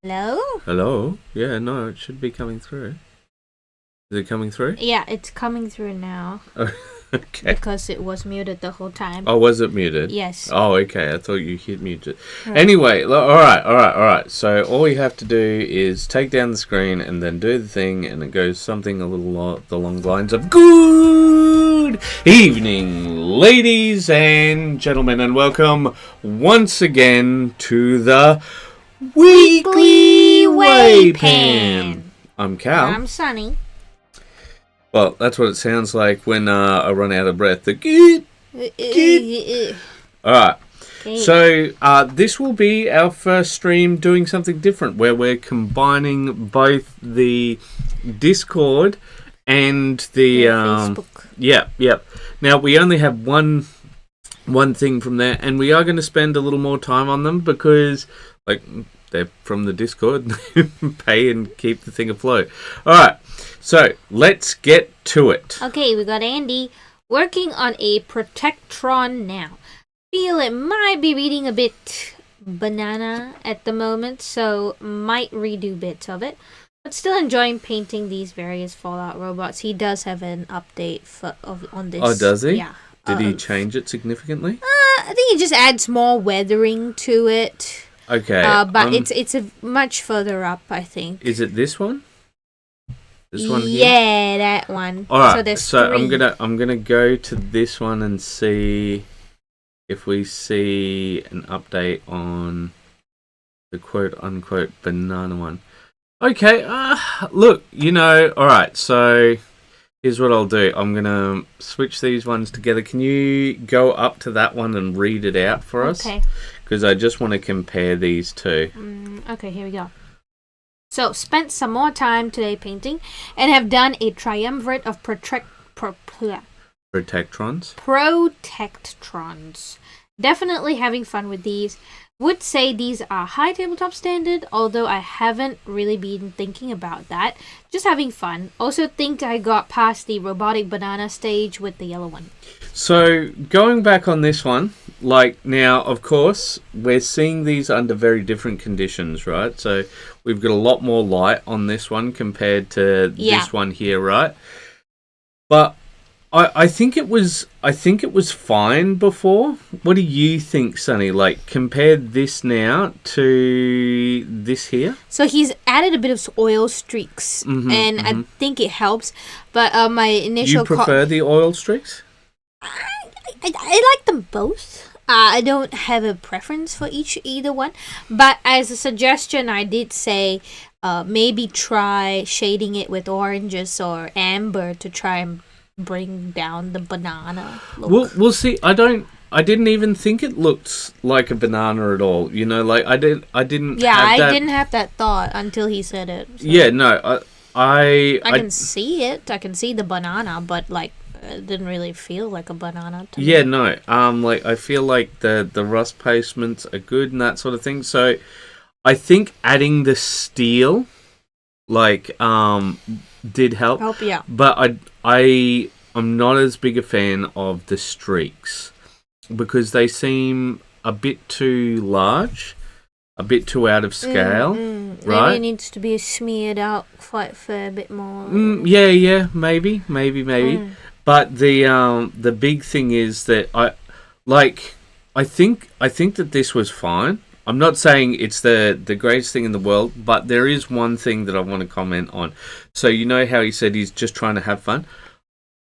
Hello? Hello? Yeah, no, it should be coming through. Is it coming through? Yeah, it's coming through now. Oh, okay. Because it was muted the whole time. Oh, was it muted? Yes. Oh, okay. I thought you hit muted. Right. Anyway, all right. So all you have to do is take down the screen and then do the thing, and it goes something a little along the lines of Good evening, ladies and gentlemen, and welcome once again to the Weekly WAYPN. I'm Karl. I'm Sunny. Well, that's what it sounds like when I run out of breath. The good. Alright. Okay. So, this will be our first stream doing something different, where we're combining both the Discord and the Facebook. Yep. Now, we only have one thing from there, and we are going to spend a little more time on them because, like, they're from the Discord. Pay and keep the thing afloat. Alright. So, let's get to it. Okay, we got Andy working on a Protectron now. Feel it might be reading a bit banana at the moment, so might redo bits of it. But still enjoying painting these various Fallout robots. He does have an update on this. Oh, does he? Yeah. Did he change it significantly? I think he just adds more weathering to it. Okay. But it's a much further up, I think. Is it this one? This one here? Yeah, that one. All right. So there's So three. I'm gonna go to this one and see if we see an update on the quote unquote banana one. Okay. Look, all right. So here's what I'll do. I'm gonna switch these ones together. Can you go up to that one and read it out for us? Okay. Because I just want to compare these two. Okay, here we go. So, spent some more time today painting and have done a triumvirate of Protectrons. Definitely having fun with these. Would say these are high tabletop standard, although I haven't really been thinking about that. Just having fun. Also think I got past the robotic banana stage with the yellow one. So, going back on this one, like now, of course, we're seeing these under very different conditions, right? So, we've got a lot more light on this one compared to this one here, right? But I think it was fine before. What do you think, Sunny? Like, compare this now to this here? So he's added a bit of oil streaks, and I think it helps. But my initial... You prefer the oil streaks? I like them both. I don't have a preference for either one. But as a suggestion, I did say maybe try shading it with oranges or amber to try and bring down the banana look. We'll see. I didn't even think it looked like a banana at all. Like I didn't. Yeah, I didn't have that thought until he said it. So. Yeah, no, I can see it. I can see the banana, but like it didn't really feel like a banana to me. Yeah, no. Like I feel like the rust placements are good and that sort of thing. So I think adding the steel did help. Yeah. But I'm not as big a fan of the streaks because they seem a bit too large, a bit too out of scale, right? Maybe it needs to be smeared out quite a fair bit more. Yeah, maybe. But the big thing is that I think that this was fine. I'm not saying it's the greatest thing in the world, but there is one thing that I want to comment on. So how he said he's just trying to have fun?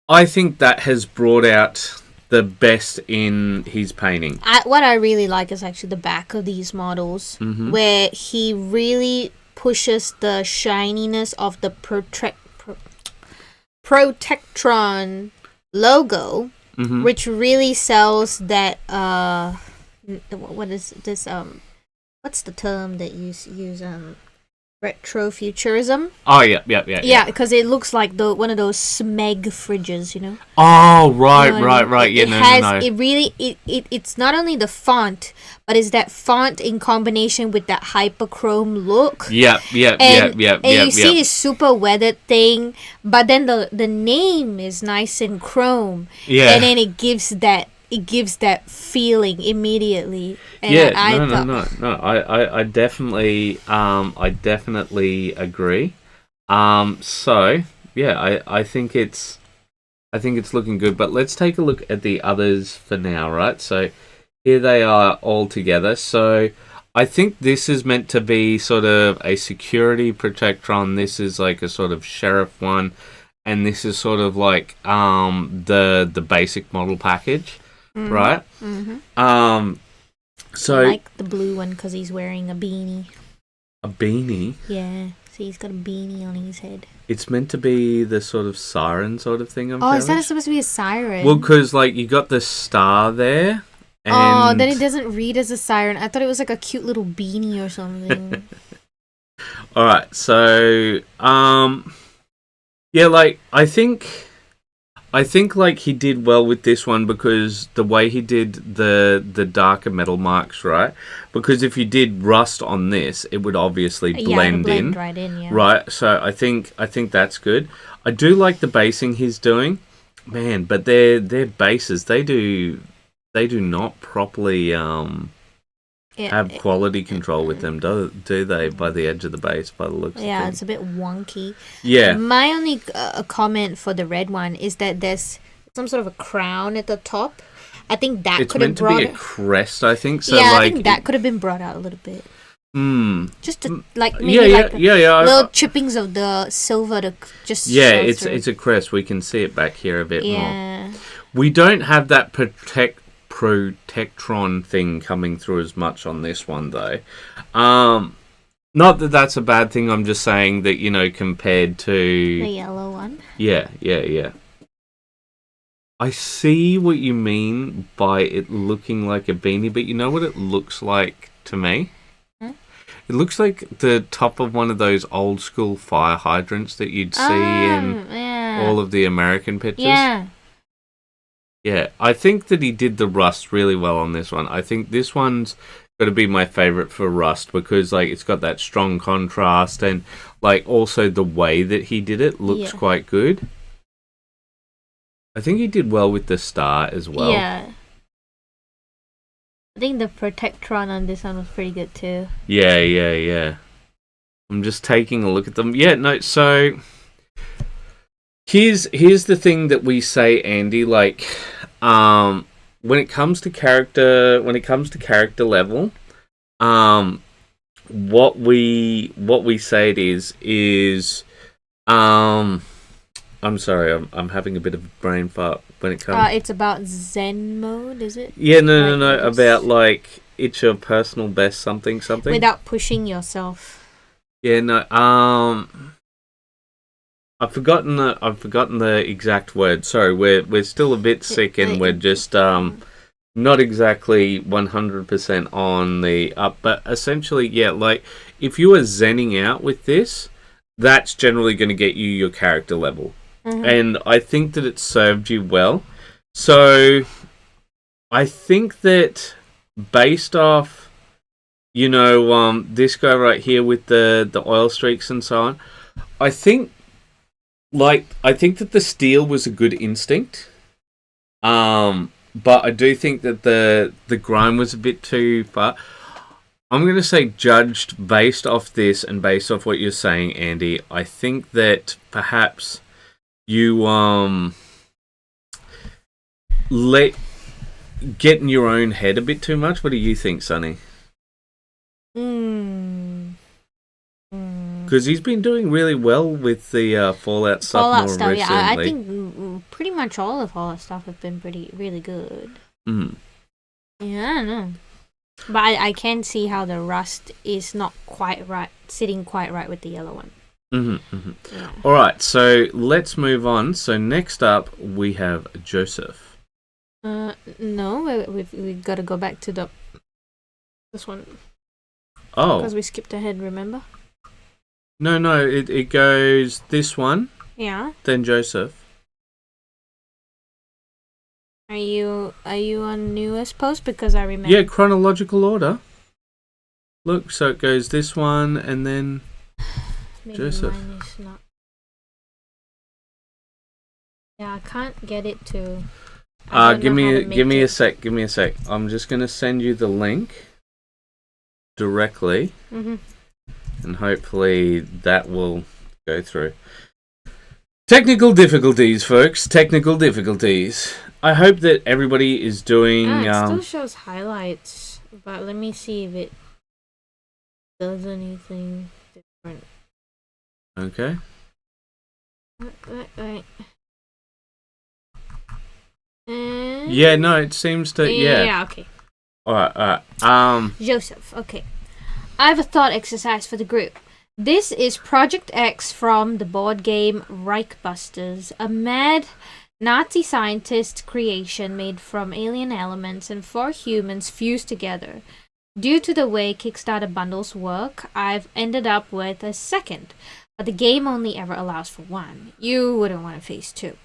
I think that has brought out the best in his painting. What I really like is actually the back of these models, where he really pushes the shininess of the Protectron logo, which really sells that what is this what's the term that you use retrofuturism? Oh yeah, because it looks like one of those Smeg fridges, Oh right. It really it's not only the font, but it's that font in combination with that hyperchrome look. Yeah. And you see this super weathered thing, but then the name is nice and chrome. Yeah. And then it gives that it gives that feeling immediately. And Yeah, no. I definitely agree. So yeah, I think it's looking good. But let's take a look at the others for now, right? So here they are all together. So I think this is meant to be sort of a security protectron. This is like a sort of sheriff one, and this is sort of like the basic model package, right? So I like the blue one because he's wearing a beanie. A beanie? Yeah, so he's got a beanie on his head. It's meant to be the sort of siren sort of thing. Is that supposed to be a siren? Well, because like you got the star there. And then it doesn't read as a siren. I thought it was like a cute little beanie or something. All right, so yeah, like I think like he did well with this one because the way he did the darker metal marks, right? Because if you did rust on this, it would obviously blend in. Right in, yeah. Right, so I think that's good. I do like the basing he's doing, man, but their bases they do not properly have quality control with them, do they? By the edge of the base, by the looks. Yeah, it's a bit wonky. Yeah. My only comment for the red one is that there's some sort of a crown at the top. I think that could have brought. It's meant to be a crest, I think. So yeah, like, I think that could have been brought out a little bit. Just to, like maybe little chippings of the silver to just. Yeah, it's a crest. We can see it back here a bit more. Yeah. We don't have that protectron thing coming through as much on this one though. Not that that's a bad thing. I'm just saying that, you know, compared to the yellow one. Yeah. I see what you mean by it looking like a beanie, but you know what it looks like to me? It looks like the top of one of those old school fire hydrants that you'd see in all of the American pictures. Yeah, I think that he did the rust really well on this one. I think this one's got to be my favorite for rust because like it's got that strong contrast and like also the way that he did it looks quite good. I think he did well with the star as well. Yeah. I think the Protectron on this one was pretty good too. Yeah. I'm just taking a look at them. Yeah, no, so here's the thing that we say, Andy, like when it comes to character level, what we say it is I'm sorry, I'm having a bit of a brain fart when it comes. It's about Zen mode, is it? Yeah, no. About like it's your personal best something. Without pushing yourself. Yeah, no. I've forgotten the exact word. Sorry, we're still a bit sick and we're just not exactly 100% on the up. But essentially, yeah, like if you are zenning out with this, that's generally going to get you your character level. And I think that it served you well. So I think that based off, you know, this guy right here with the oil streaks and so on, I think that the steel was a good instinct. But I do think that the grime was a bit too far. I'm going to say judged based off this and based off what you're saying, Andy, I think that perhaps you let get in your own head a bit too much. What do you think, Sonny? Because he's been doing really well with the Fallout stuff more recently. Yeah, I think pretty much all of Fallout stuff have been really good. Yeah, I don't know. But I can see how the rust is not quite right, sitting quite right with the yellow one. Yeah. All right, so let's move on. So next up, we have Joseph. No, we've got to go back to this one. Oh. Because we skipped ahead, remember? No, it goes this one. Yeah. Then Joseph. Are you on newest post? Because I remember. Yeah, chronological order. Look, so it goes this one and then Maybe Joseph. Mine is not. Yeah, I can't get it to. I don't give know how to me give make me a it. sec. Give me a sec. I'm just gonna send you the link directly, Mm-hmm. and hopefully that will go through. Technical difficulties, folks. Technical difficulties. I hope that everybody is doing. It still shows highlights, but let me see if it does anything different. Okay. Right. And Yeah. No. It seems to. Yeah. Yeah. Okay. All right. All right. Joseph. Okay. I have a thought exercise for the group. This is Project X from the board game Reichbusters, a mad Nazi scientist creation made from alien elements and 4 humans fused together. Due to the way Kickstarter bundles work, I've ended up with a second, but the game only ever allows for 1. You wouldn't want to face 2.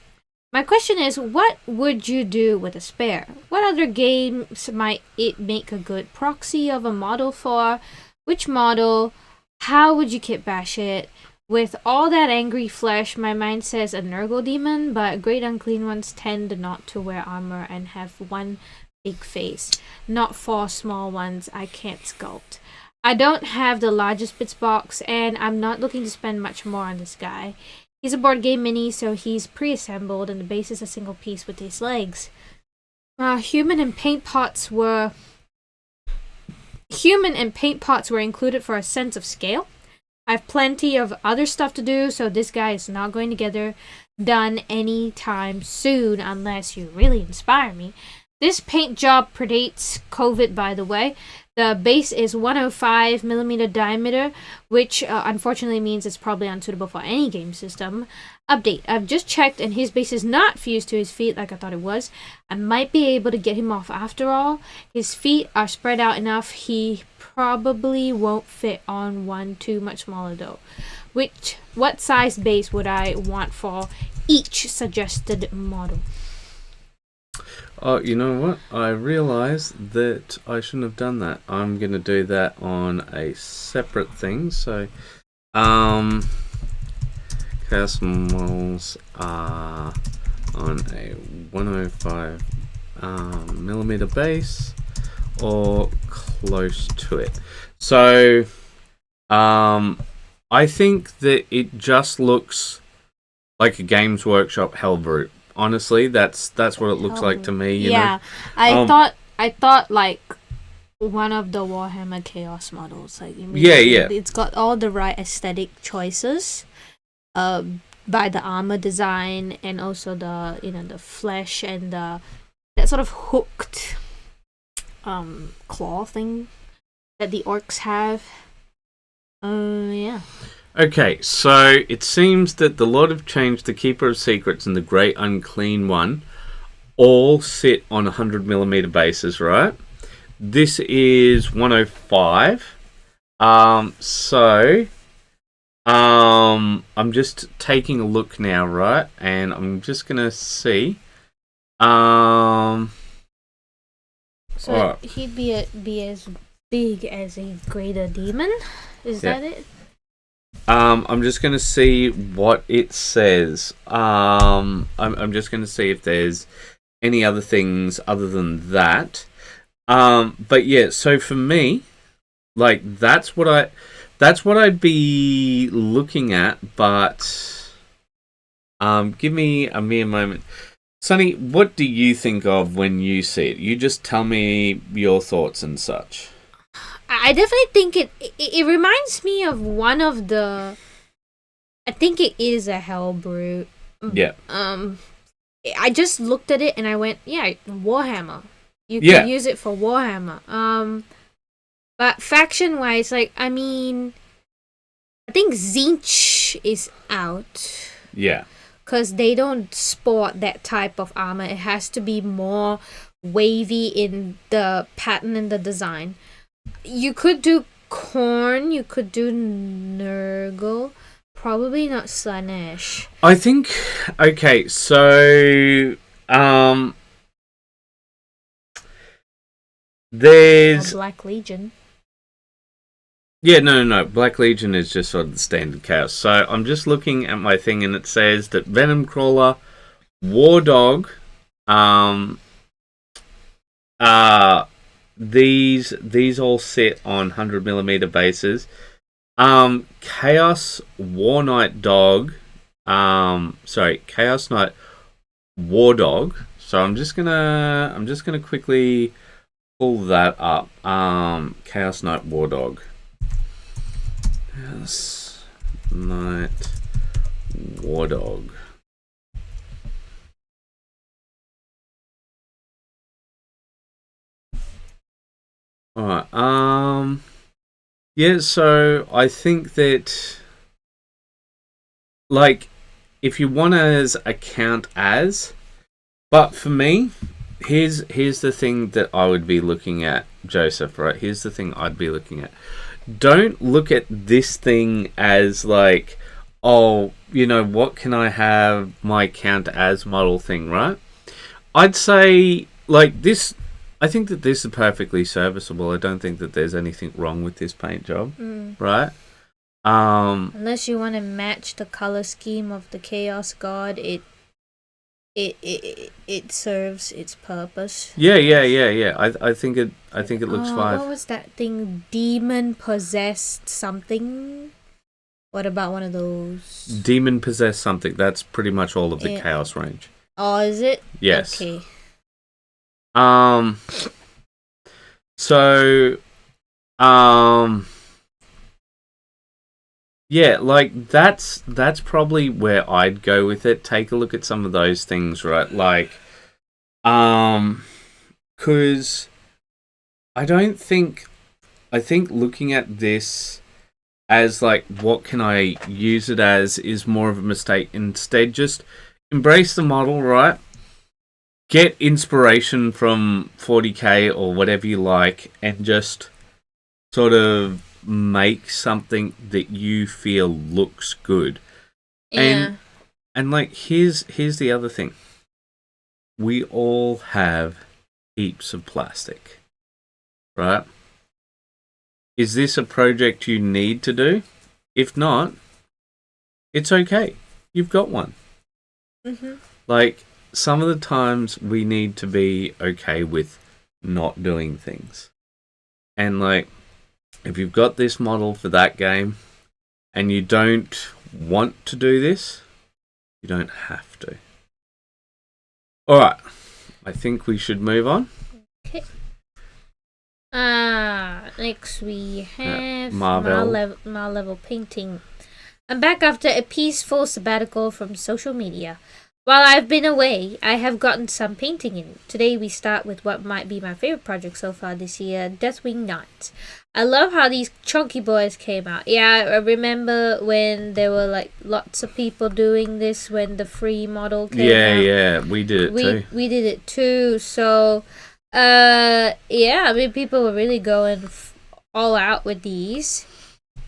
My question is, what would you do with a spare? What other games might it make a good proxy of a model for? Which model? How would you kit bash it? With all that angry flesh, my mind says a Nurgle demon, but great unclean ones tend not to wear armor and have 1 big face, not 4 small ones I can't sculpt. I don't have the largest bits box, and I'm not looking to spend much more on this guy. He's a board game mini, so he's pre-assembled, and the base is a single piece with his legs. Human and paint pots were included for a sense of scale. I have plenty of other stuff to do, so this guy is not going to get done anytime soon unless you really inspire me. This paint job predates COVID, by the way. The base is 105mm diameter, which unfortunately means it's probably unsuitable for any game system. Update. I've just checked and his base is not fused to his feet like I thought it was. I might be able to get him off after all. His feet are spread out enough. He probably won't fit on one too much smaller though. What size base would I want for each suggested model? Oh, you know what? I realised that I shouldn't have done that. I'm going to do that on a separate thing. So, custom models are on a 105 millimeter base or close to it. So, I think that it just looks like a Games Workshop Hellbrute. Honestly, that's what it looks like to me. You know? I thought like one of the Warhammer Chaos models. Like, it's got all the right aesthetic choices, by the armor design and also the flesh and that sort of hooked, claw thing that the orcs have. Yeah. Okay, so it seems that the Lord of Change, the Keeper of Secrets, and the Great Unclean One all sit on 100mm bases, right? This is 105. I'm just taking a look now, right? And I'm just gonna see. So right. he'd be as big as a greater demon? Is that it? I'm just going to see what it says. I'm just going to see if there's any other things other than that. But yeah, so for me, like that's what I'd be looking at. But give me a mere moment. Sonny, what do you think of when you see it? You just tell me your thoughts and such. I definitely think it reminds me of one of the. I think it is a Hellbrute. Yeah. I just looked at it and I went, yeah, Warhammer. You can use it for Warhammer. But faction wise, like, I mean, I think Tzeentch is out. Yeah. Because they don't sport that type of armor. It has to be more wavy in the pattern and the design. You could do Khorne, you could do Nurgle, probably not Slaanesh. I think, okay, so there's or Black Legion. Yeah, no. Black Legion is just sort of the standard chaos. So I'm just looking at my thing and it says that Venom Crawler, War Dog, Um, uh, these all sit on 100mm bases. Chaos War Knight Dog. Chaos Knight War Dog. So I'm just gonna quickly pull that up. Chaos Knight War Dog. Chaos Knight War Dog. Alright, yeah, so I think that, like, if you want as a count as, but for me, here's the thing that I would be looking at, Joseph, right? Here's the thing I'd be looking at. Don't look at this thing as like, oh, you know, what can I have my count as model thing, right? I'd say, like, this, I think that this is perfectly serviceable. I don't think that there's anything wrong with this paint job, right? Unless you want to match the color scheme of the Chaos God, it serves its purpose. Yeah. I think it looks fine. What was that thing? Demon possessed something? What about one of those? Demon possessed something. That's pretty much all of the Chaos range. Oh, is it? Yes. Okay. So, yeah, like that's probably where I'd go with it. Take a look at some of those things, right? Like, because I think looking at this as like, what can I use it as, is more of a mistake. Instead, just embrace the model, right? Get inspiration from 40k or whatever you like, and just sort of make something that you feel looks good. Yeah. And like, here's the other thing. We all have heaps of plastic, right? Is this a project you need to do? If not, it's okay. You've got one. Like, some of the times we need to be okay with not doing things. And like, if you've got this model for that game and you don't want to do this, you don't have to. Alright, I think we should move on. Okay. Next we have Marvel level painting. I'm back after a peaceful sabbatical from social media. While I've been away, I have gotten some painting in. Today we start with what might be my favorite project so far this year, Deathwing Knights. I love how these chunky boys came out. Yeah, I remember when there were like lots of people doing this when the free model came out. Yeah, we did it too. We did it too. So, yeah, I mean, people were really going all out with these.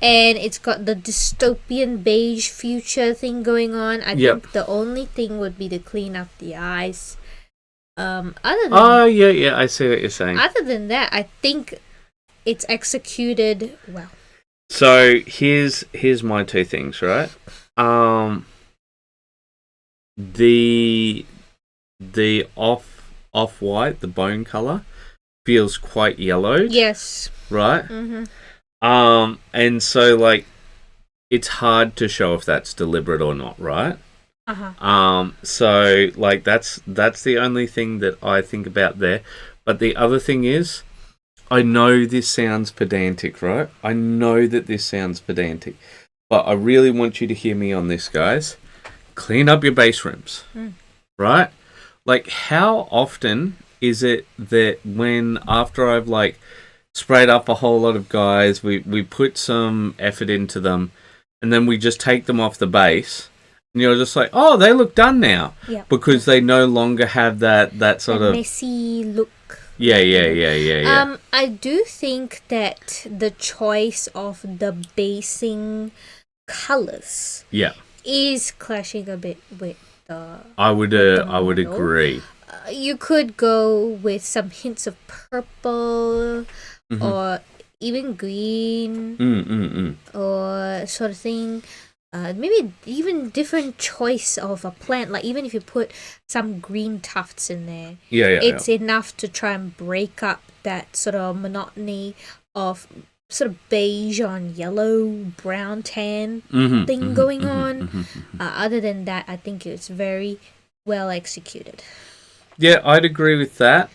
And it's got the dystopian beige future thing going on. I think the only thing would be to clean up the eyes. Other than yeah, I see what you're saying. Other than that, I think it's executed well. So here's my two things, right? The off white, the bone color, feels quite yellowed. Yes. Right? And so, like, it's hard to show if that's deliberate or not, right? So, like, that's the only thing that I think about there. But the other thing is, I know this sounds pedantic, right? I know that this sounds pedantic. But I really want you to hear me on this, guys. Clean up your base rims, right? Like, how often is it that when, after I've, like, sprayed up a whole lot of guys, we put some effort into them, and then we just take them off the base, and you're just like, oh, they look done now. Yep. Because they no longer have that sort of messy look. Yeah. I do think that the choice of the basing colors is clashing a bit with the I would agree. You could go with some hints of purple, or even green, or sort of thing. maybe even different choice of a plant. Like even if you put some green tufts in there, it's enough to try and break up that sort of monotony of sort of beige on yellow, brown, tan thing going on. Other than that, I think it's very well executed. Yeah, I'd agree with that.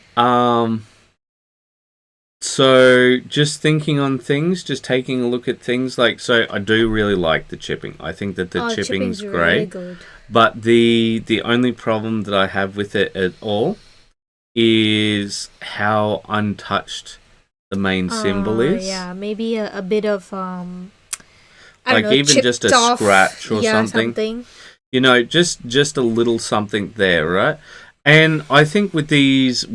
So just thinking on things, just taking a look at things like, so I do really like the chipping. I think that the chipping's great. Really good. But the only problem that I have with it at all is how untouched the main symbol is. Yeah, maybe a bit of like even just a scratch or something. You know, just a little something there, right? And I think with these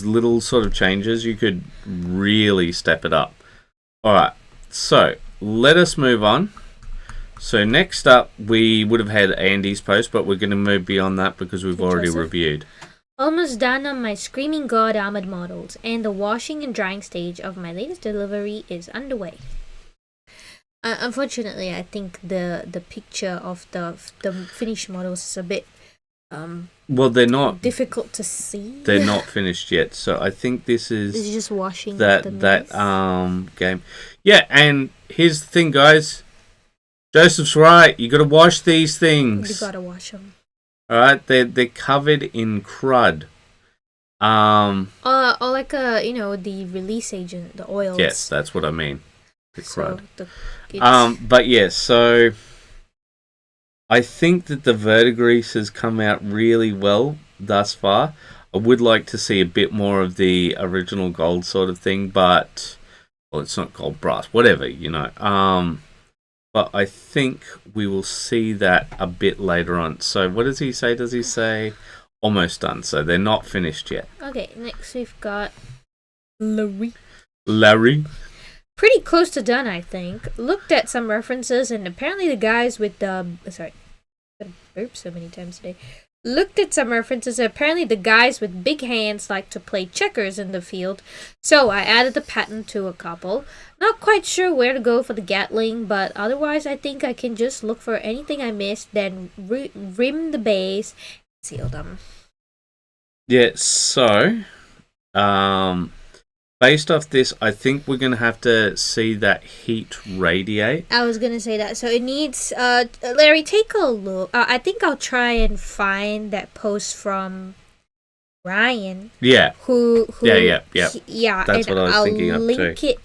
little sort of changes, you could really step it up. All right, so let us move on. So next up, we would have had Andy's post, but we're going to move beyond that because we've already reviewed. Almost done on my Screaming God Armored models, and the washing and drying stage of my latest delivery is underway. Unfortunately, I think the picture of the finished models is a bit well, they're not difficult to see. They're not finished yet, so I think this is just washing that game. Yeah, and here's the thing, guys. Joseph's right. You got to wash these things. You got to wash them. All right, they're covered in crud. Or like the release agent, the oils. Yes, that's what I mean. The crud. But yeah, so I think that the verdigrease has come out really well thus far. I would like to see a bit more of the original gold sort of thing, but well, it's not gold brass, whatever, you know. But I think we will see that a bit later on. So what does he say? Does he say almost done? So they're not finished yet. Okay, next we've got Larry. Pretty close to done, I think. Looked at some references, and apparently the guys with the... Sorry, I burped so many times today. Looked at some references, and apparently the guys with big hands like to play checkers in the field. So I added the pattern to a couple. Not quite sure where to go for the Gatling, but otherwise I think I can just look for anything I missed, then rim the base, seal them. Yeah, so... based off this, I think we're going to have to see that heat radiate. I was going to say that. So it needs... Larry, take a look. I think I'll try and find that post from Ryan. Yeah. Who yeah. That's what I was thinking of too. I'll link it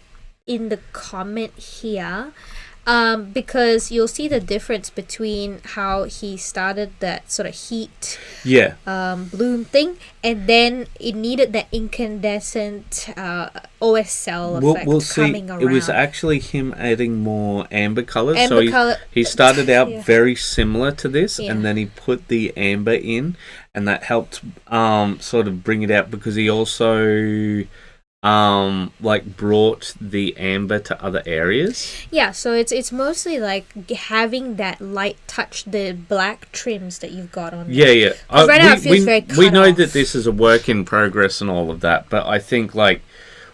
in the comment here. Because you'll see the difference between how he started that sort of heat bloom thing, and then it needed that incandescent OSL effect coming around. It was actually him adding more amber colors. He started out very similar to this, and then he put the amber in, and that helped sort of bring it out, because he also... brought the amber to other areas. Yeah, so it's mostly like having that light touch the black trims that you've got on there. Yeah. Right now it feels very cut we know off. that this is a work in progress and all of that, but I think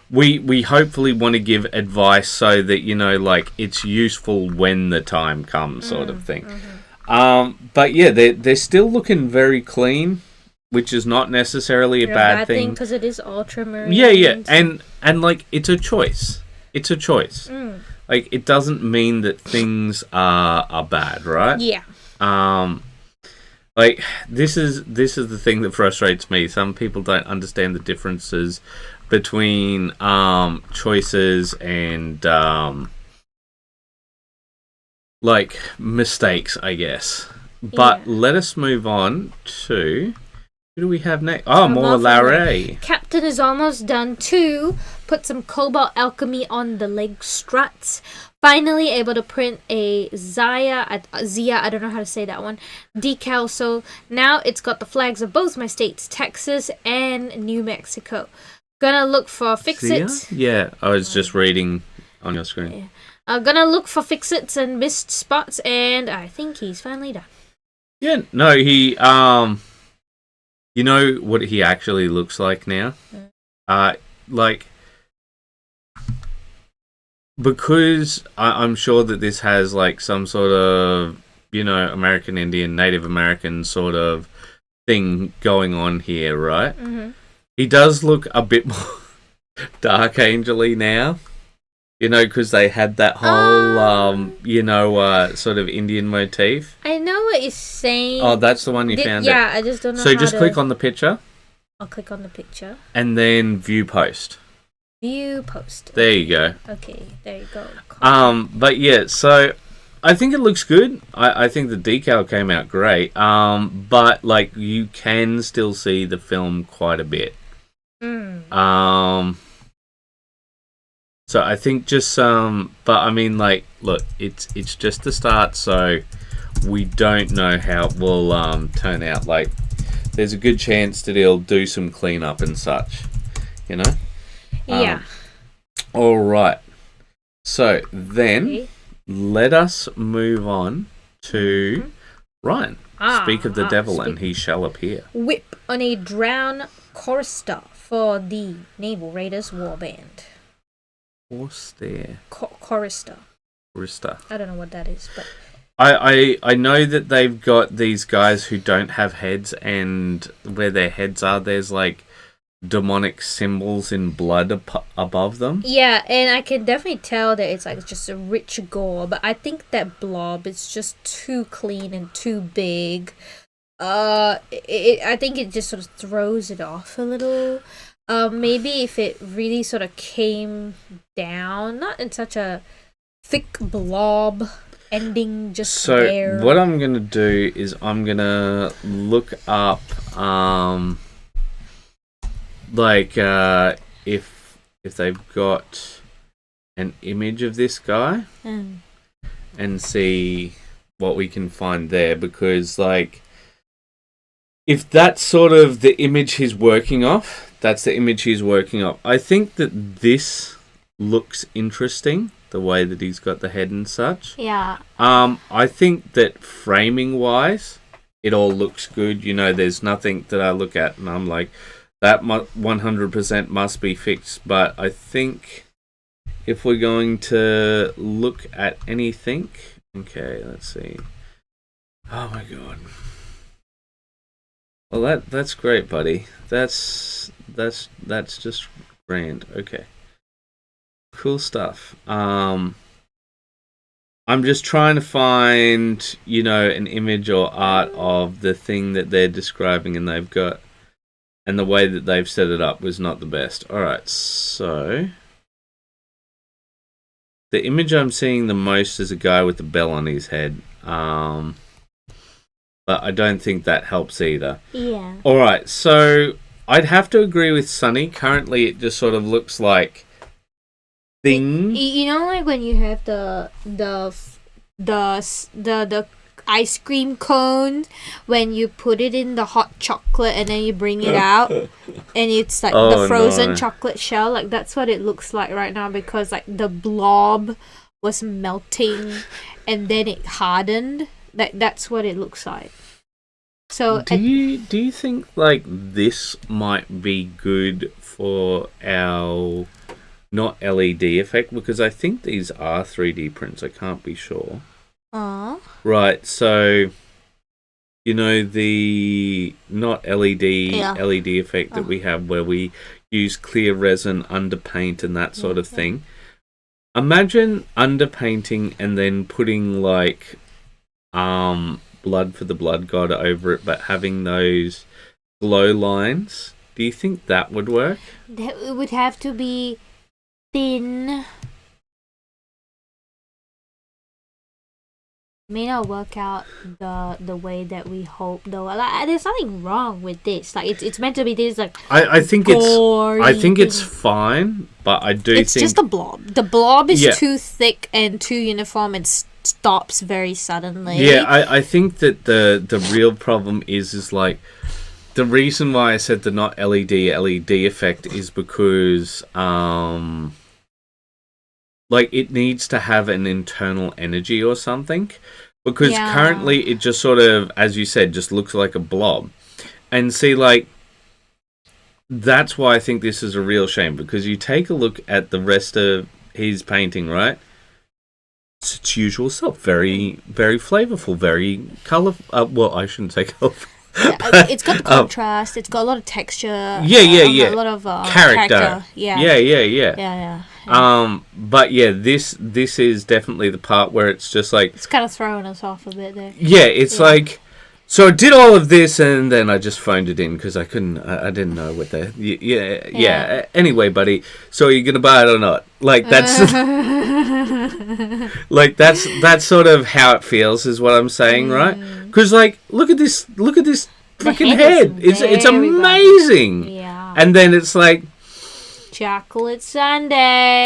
we hopefully want to give advice so that, you know, it's useful when the time comes, sort of thing. But yeah, they're still looking very clean, which is not necessarily a bad thing, because it is ultramarine. Yeah, and it's a choice. It's a choice. It doesn't mean that things are bad, right? Yeah. This is the thing that frustrates me. Some people don't understand the differences between choices and mistakes, I guess. But let us move on to... Who do we have next? Oh, more Larry. Captain is almost done too. Put some Cobalt Alchemy on the leg struts. Finally able to print a Zia, I don't know how to say that one, decal. So now it's got the flags of both my states, Texas and New Mexico. Gonna look for fix-its. Yeah, I was just reading on your screen. Yeah. Gonna look for fix-its and missed spots, and I think he's finally done. Yeah, no, he... You know what he actually looks like now? because I'm sure that this has like some sort of, American Indian, Native American sort of thing going on here, right? Mm-hmm. He does look a bit more dark angel-y now, because they had that whole, sort of Indian motif. I know what you're saying. Oh, that's the one you found. Yeah, I just don't know. So just click on the picture. I'll click on the picture. And then view post. View post. There you go. Okay, there you go. But yeah, so I think it looks good. I think the decal came out great. But like you can still see the film quite a bit. So I think just but I mean, like, look, it's just the start, so we don't know how it will turn out. Like, there's a good chance that he'll do some cleanup and such, Yeah. All right. So then, let us move on to Ryan. Speak of the devil, and he shall appear. Whip on a drowned chorister for the Naval Raiders Warband. What's there? Chorister. Chorister. I don't know what that is, but I know that they've got these guys who don't have heads, and where their heads are, there's like demonic symbols in blood above them. yeah, and I can definitely tell that it's like just a rich gore, but I think that blob is just too clean and too big. I think it just sort of throws it off a little. Maybe if it really sort of came down, not in such a thick blob ending just there. So what I'm gonna do is I'm gonna look up if they've got an image of this guy and see what we can find there, because like if that's sort of the image he's working off, that's the image he's working off. I think that this looks interesting, the way that he's got the head and such. Yeah. I think that framing wise, it all looks good. There's nothing that I look at and I'm like, that 100% must be fixed. But I think if we're going to look at anything, okay, let's see. Oh my god. Well, that's great, buddy. That's just grand. Okay. Cool stuff. I'm just trying to find, an image or art of the thing that they're describing, and they've got, and the way that they've set it up was not the best. All right, so the image I'm seeing the most is a guy with a bell on his head. But I don't think that helps either. Yeah. All right, so I'd have to agree with Sunny. Currently, it just sort of looks like thing. Like when you have the ice cream cone, when you put it in the hot chocolate and then you bring it out, and it's like the frozen chocolate shell. Like that's what it looks like right now, because like the blob was melting and then it hardened. That's what it looks like. So do you think like this might be good for our not LED effect, because I think these are 3D prints. I can't be sure. Right, so the not LED effect that we have, where we use clear resin under paint and that sort of thing. Imagine underpainting and then putting like blood for the blood god over it, but having those glow lines. Do you think that would work? That would have to be thin. May not work out the way that we hope though. Like, there's nothing wrong with this. Like it's meant to be this like I think it's fine, but I do think it's just a blob. The blob is too thick and too uniform and stops very suddenly. Yeah, I think that the real problem is like the reason why I said the not LED effect is because like it needs to have an internal energy or something, because currently it just sort of, as you said, just looks like a blob. And see, like, that's why I think this is a real shame, because you take a look at the rest of he's painting, right? It's its usual self. Very, very flavorful, very colourful. Well, I shouldn't say colourful. Yeah, it's got the contrast. It's got a lot of texture. Yeah. A lot of character. Yeah. But yeah, this is definitely the part where it's just like it's kind of throwing us off a bit there. Yeah, it's like. So I did all of this, and then I just phoned it in because I couldn't. I didn't know what the. Yeah. Anyway, buddy. So are you gonna buy it or not? Like that's. Like that's sort of how it feels, is what I'm saying, right? Because like, look at this freaking head. It's amazing. Yeah. And then it's like. Chocolate Sundae.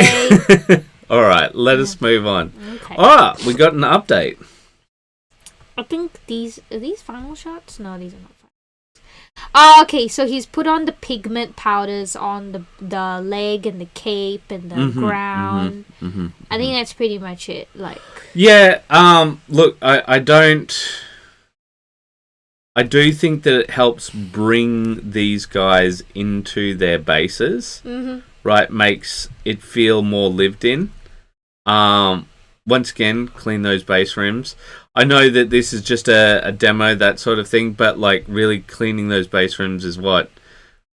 All right, let us move on. Okay. All right, we got an update. I think are these final shots? No, these are not final shots. Oh, okay, so he's put on the pigment powders on the leg and the cape and the ground. I think that's pretty much it. Like. Yeah. Look, I do think that it helps bring these guys into their bases. Right, makes it feel more lived in. Once again, clean those base rims. I know that this is just a demo, that sort of thing, but like really cleaning those base rims is what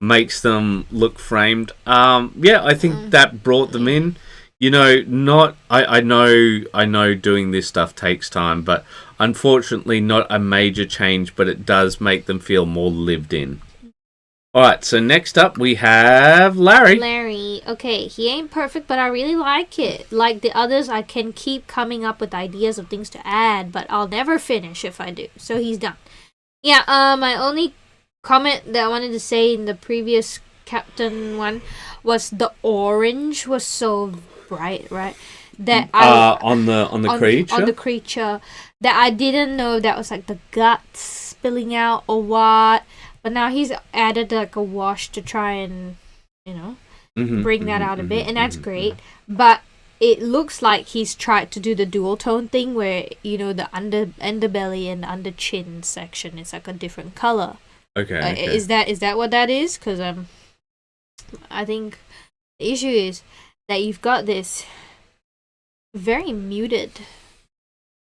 makes them look framed. Yeah, I think that brought them in. You know, I know doing this stuff takes time, but unfortunately not a major change, but it does make them feel more lived in. Alright, so next up we have Larry. Larry, okay, he ain't perfect, but I really like it. Like the others, I can keep coming up with ideas of things to add, but I'll never finish if I do. So he's done. Yeah, my only comment that I wanted to say in the previous Captain one was the orange was so bright, right? That on the creature? On the creature, that I didn't know that was like the guts spilling out or what. But now he's added like a wash to try and, bring that out a bit, and that's great. But it looks like he's tried to do the dual tone thing where, the underbelly and the under chin section is like a different color. Okay. Is that what that is? Because I think the issue is that you've got this very muted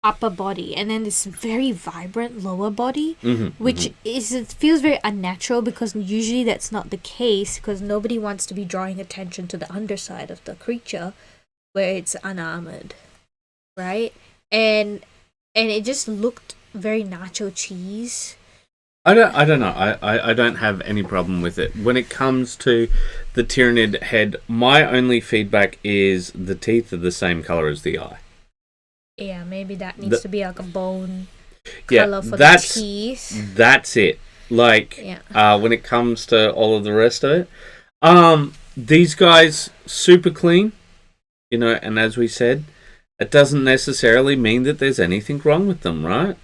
upper body and then this very vibrant lower body, which it feels very unnatural, because usually that's not the case, because nobody wants to be drawing attention to the underside of the creature where it's unarmored, right? And it just looked very nacho cheese. I don't know. I don't have any problem with it. When it comes to the Tyranid head, my only feedback is the teeth are the same color as the eye. Yeah, maybe that needs to be like a bone color for the teeth. That's it. Like, when it comes to all of the rest of it, these guys super clean, and as we said, it doesn't necessarily mean that there's anything wrong with them, right?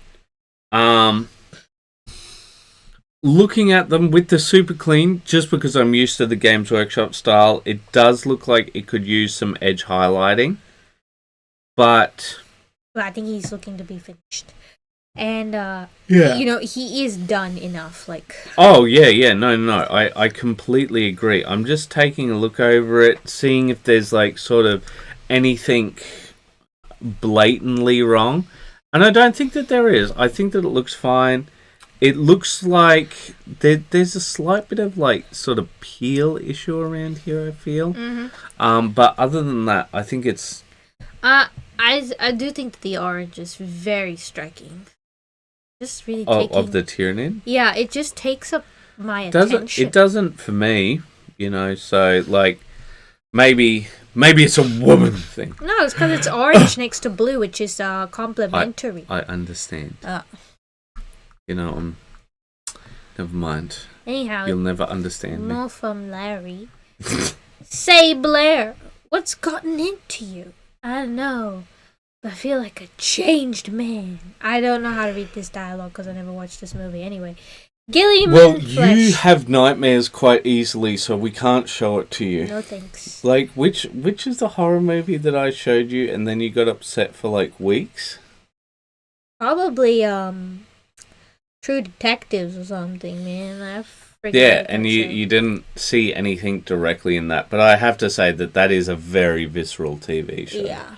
Looking at them with the super clean, just because I'm used to the Games Workshop style, it does look like it could use some edge highlighting, but. I think he's looking to be finished, and he is done enough. Like, oh yeah, no, I completely agree. I'm just taking a look over it, seeing if there's like sort of anything blatantly wrong, and I don't think that there is. I think that it looks fine. It looks like there's a slight bit of like sort of peel issue around here, I feel. But other than that, I think it's. I do think that the orange is very striking. Just really of the Tyranid? Yeah, it just takes up my attention. It doesn't for me, so like maybe it's a woman thing. No, it's because it's orange next to blue, which is complementary. I understand. Never mind. Anyhow, you'll never understand me. More from Larry. Say, Blair, what's gotten into you? I don't know, but I feel like a changed man. I don't know how to read this dialogue because I never watched this movie anyway. Gilliam Flesh. You have nightmares quite easily, so we can't show it to you. No thanks. Like, which is the horror movie that I showed you and then you got upset for like weeks? Probably True Detectives or something, man. I Yeah, and you didn't see anything directly in that. But I have to say that is a very visceral TV show. Yeah.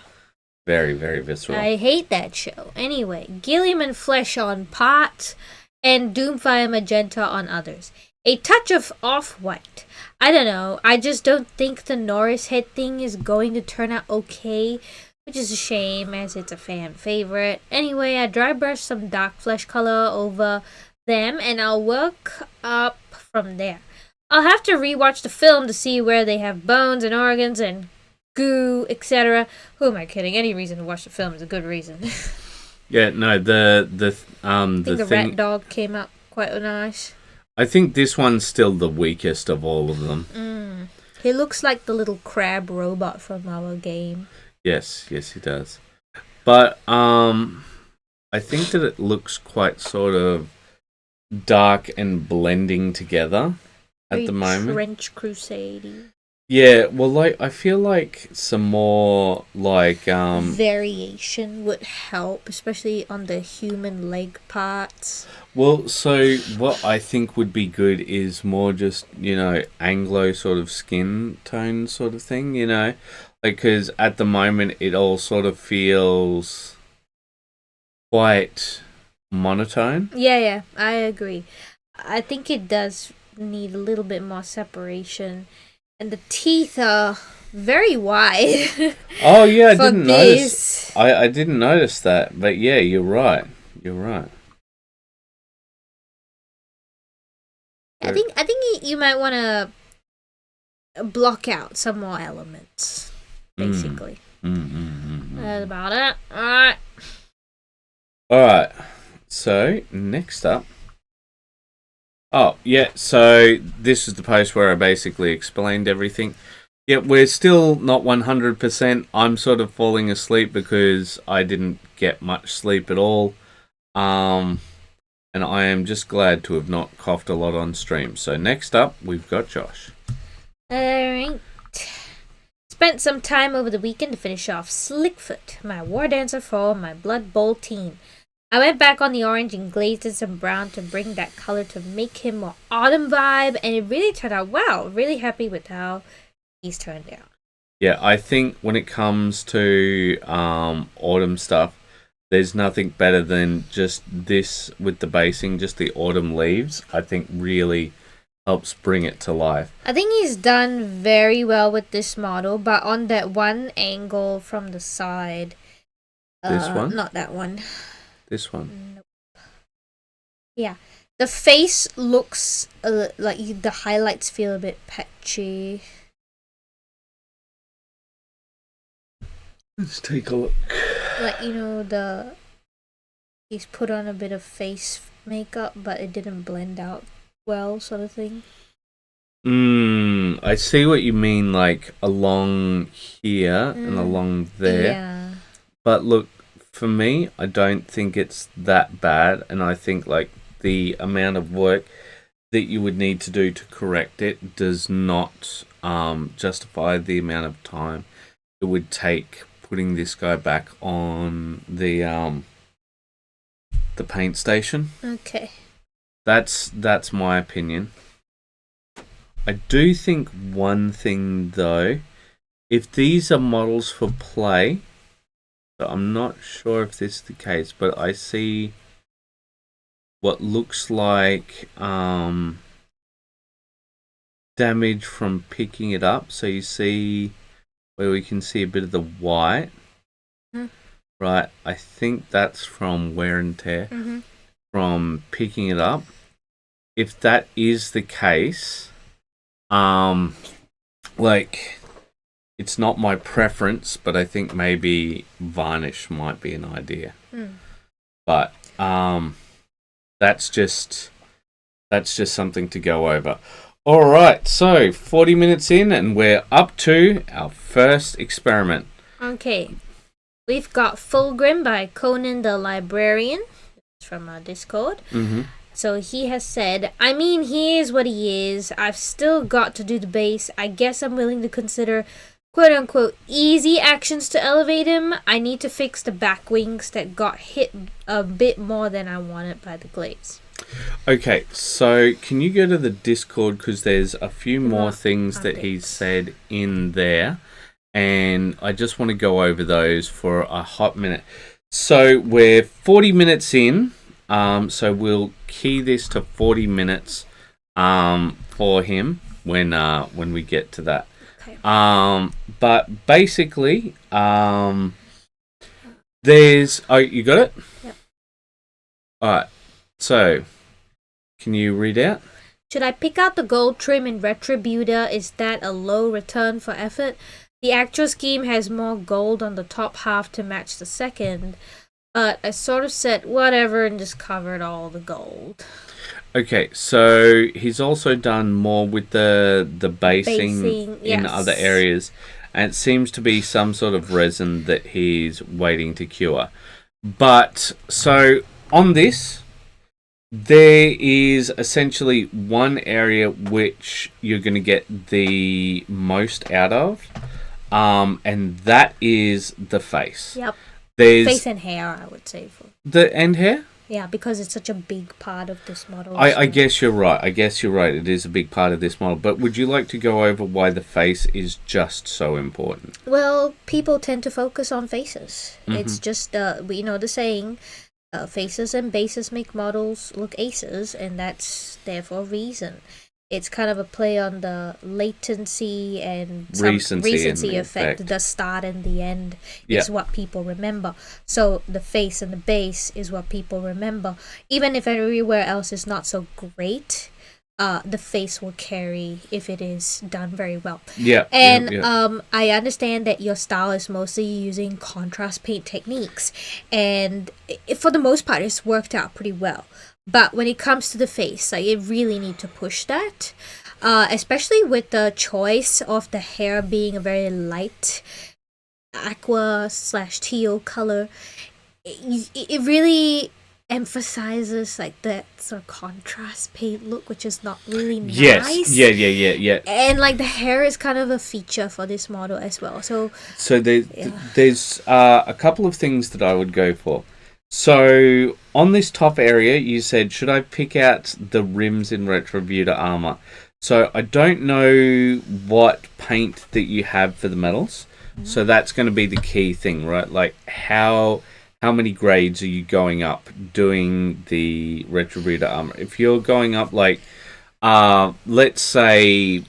Very, very visceral. I hate that show. Anyway, Gilliam and Flesh on parts and Doomfire Magenta on others. A touch of off-white. I don't know. I just don't think the Norris head thing is going to turn out okay, which is a shame as it's a fan favorite. Anyway, I dry brushed some dark flesh color over them and I'll work up from there. I'll have to rewatch the film to see where they have bones and organs and goo, etc. Who am I kidding? Any reason to watch the film is a good reason. Yeah, no, the rat dog came out quite nice. I think this one's still the weakest of all of them. He looks like the little crab robot from our game. Yes, he does. But I think that it looks quite sort of dark and blending together at the moment. Trench Crusade. Yeah, well, like I feel like some more like variation would help, especially on the human leg parts. Well, so what I think would be good is more just, Anglo sort of skin tone sort of thing, like, because at the moment it all sort of feels quite monotone. Yeah, I agree. I think it does need a little bit more separation. And the teeth are very wide. Oh, yeah, I didn't notice. I didn't notice that. But yeah, you're right. I think you might want to block out some more elements, basically. That's about it. All right. So, next up. Oh, yeah, so this is the post where I basically explained everything. Yeah, we're still not 100%. I'm sort of falling asleep because I didn't get much sleep at all. And I am just glad to have not coughed a lot on stream. So next up, we've got Josh. Alright. Spent some time over the weekend to finish off Slickfoot, my war dancer for my Blood Bowl team. I went back on the orange and glazed in some brown to bring that color to make him more autumn vibe, and it really turned out well. Really happy with how he's turned out. Yeah, I think when it comes to autumn stuff, there's nothing better than just this with the basing, just the autumn leaves. I think really helps bring it to life. I think he's done very well with this model, but on that one angle from the side. This one? Not that one. This one? Nope. Yeah. The face looks like the highlights feel a bit patchy. Let's take a look. Like, he's put on a bit of face makeup, but it didn't blend out well, sort of thing. I see what you mean, like along here and along there. Yeah. But look, for me, I don't think it's that bad, and I think like the amount of work that you would need to do to correct it does not justify the amount of time it would take putting this guy back on the paint station. Okay. That's my opinion. I do think one thing though, if these are models for play, but I'm not sure if this is the case, but I see what looks like damage from picking it up. So you see where we can see a bit of the white. Right, I think that's from wear and tear from picking it up. If that is the case, like, it's not my preference, but I think maybe varnish might be an idea. But that's just something to go over. All right, so 40 minutes in, and we're up to our first experiment. Okay, we've got Fulgrim by Conan the Librarian. It's from our Discord. So he has said, I mean, he is what he is. I've still got to do the base. I guess I'm willing to consider quote-unquote easy actions to elevate him. I need to fix the back wings that got hit a bit more than I wanted by the glaze. Okay, so can you go to the Discord because there's a few more things that he's said in there, and I just want to go over those for a hot minute. So we're 40 minutes in, so we'll key this to 40 minutes for him when we get to that. Okay. But basically, there's... Oh, you got it? Yep. Alright, so can you read out? Should I pick out the gold trim in Retributor? Is that a low return for effort? The actual scheme has more gold on the top half to match the second, but I sort of said whatever and just covered all the gold. Okay, so he's also done more with the basing in yes. other areas, and it seems to be some sort of resin that he's waiting to cure. But, so, on this, there is essentially one area which you're going to get the most out of, and that is the face. Yep. There's face and hair, I would say. The end hair? Yeah, because it's such a big part of this model. I guess you're right. It is a big part of this model. But would you like to go over why the face is just so important? Well, people tend to focus on faces. Mm-hmm. It's just, we know the saying, faces and bases make models look aces, and that's there for a reason. It's kind of a play on the latency and recency effect. The start and the end is what people remember. So the face and the base is what people remember. Even if everywhere else is not so great, the face will carry if it is done very well. I understand that your style is mostly using contrast paint techniques, and for the most part, it's worked out pretty well. But when it comes to the face, like, you really need to push that, especially with the choice of the hair being a very light aqua/teal color. It really emphasizes like that sort of contrast paint look, which is not really nice. Yes, yeah. And like the hair is kind of a feature for this model as well. So there's a couple of things that I would go for. So, on this top area, you said, should I pick out the rims in Retributor armor? So, I don't know what paint that you have for the metals. Mm-hmm. So, that's going to be the key thing, right? Like, how many grades are you going up doing the Retributor armor? If you're going up, like, let's say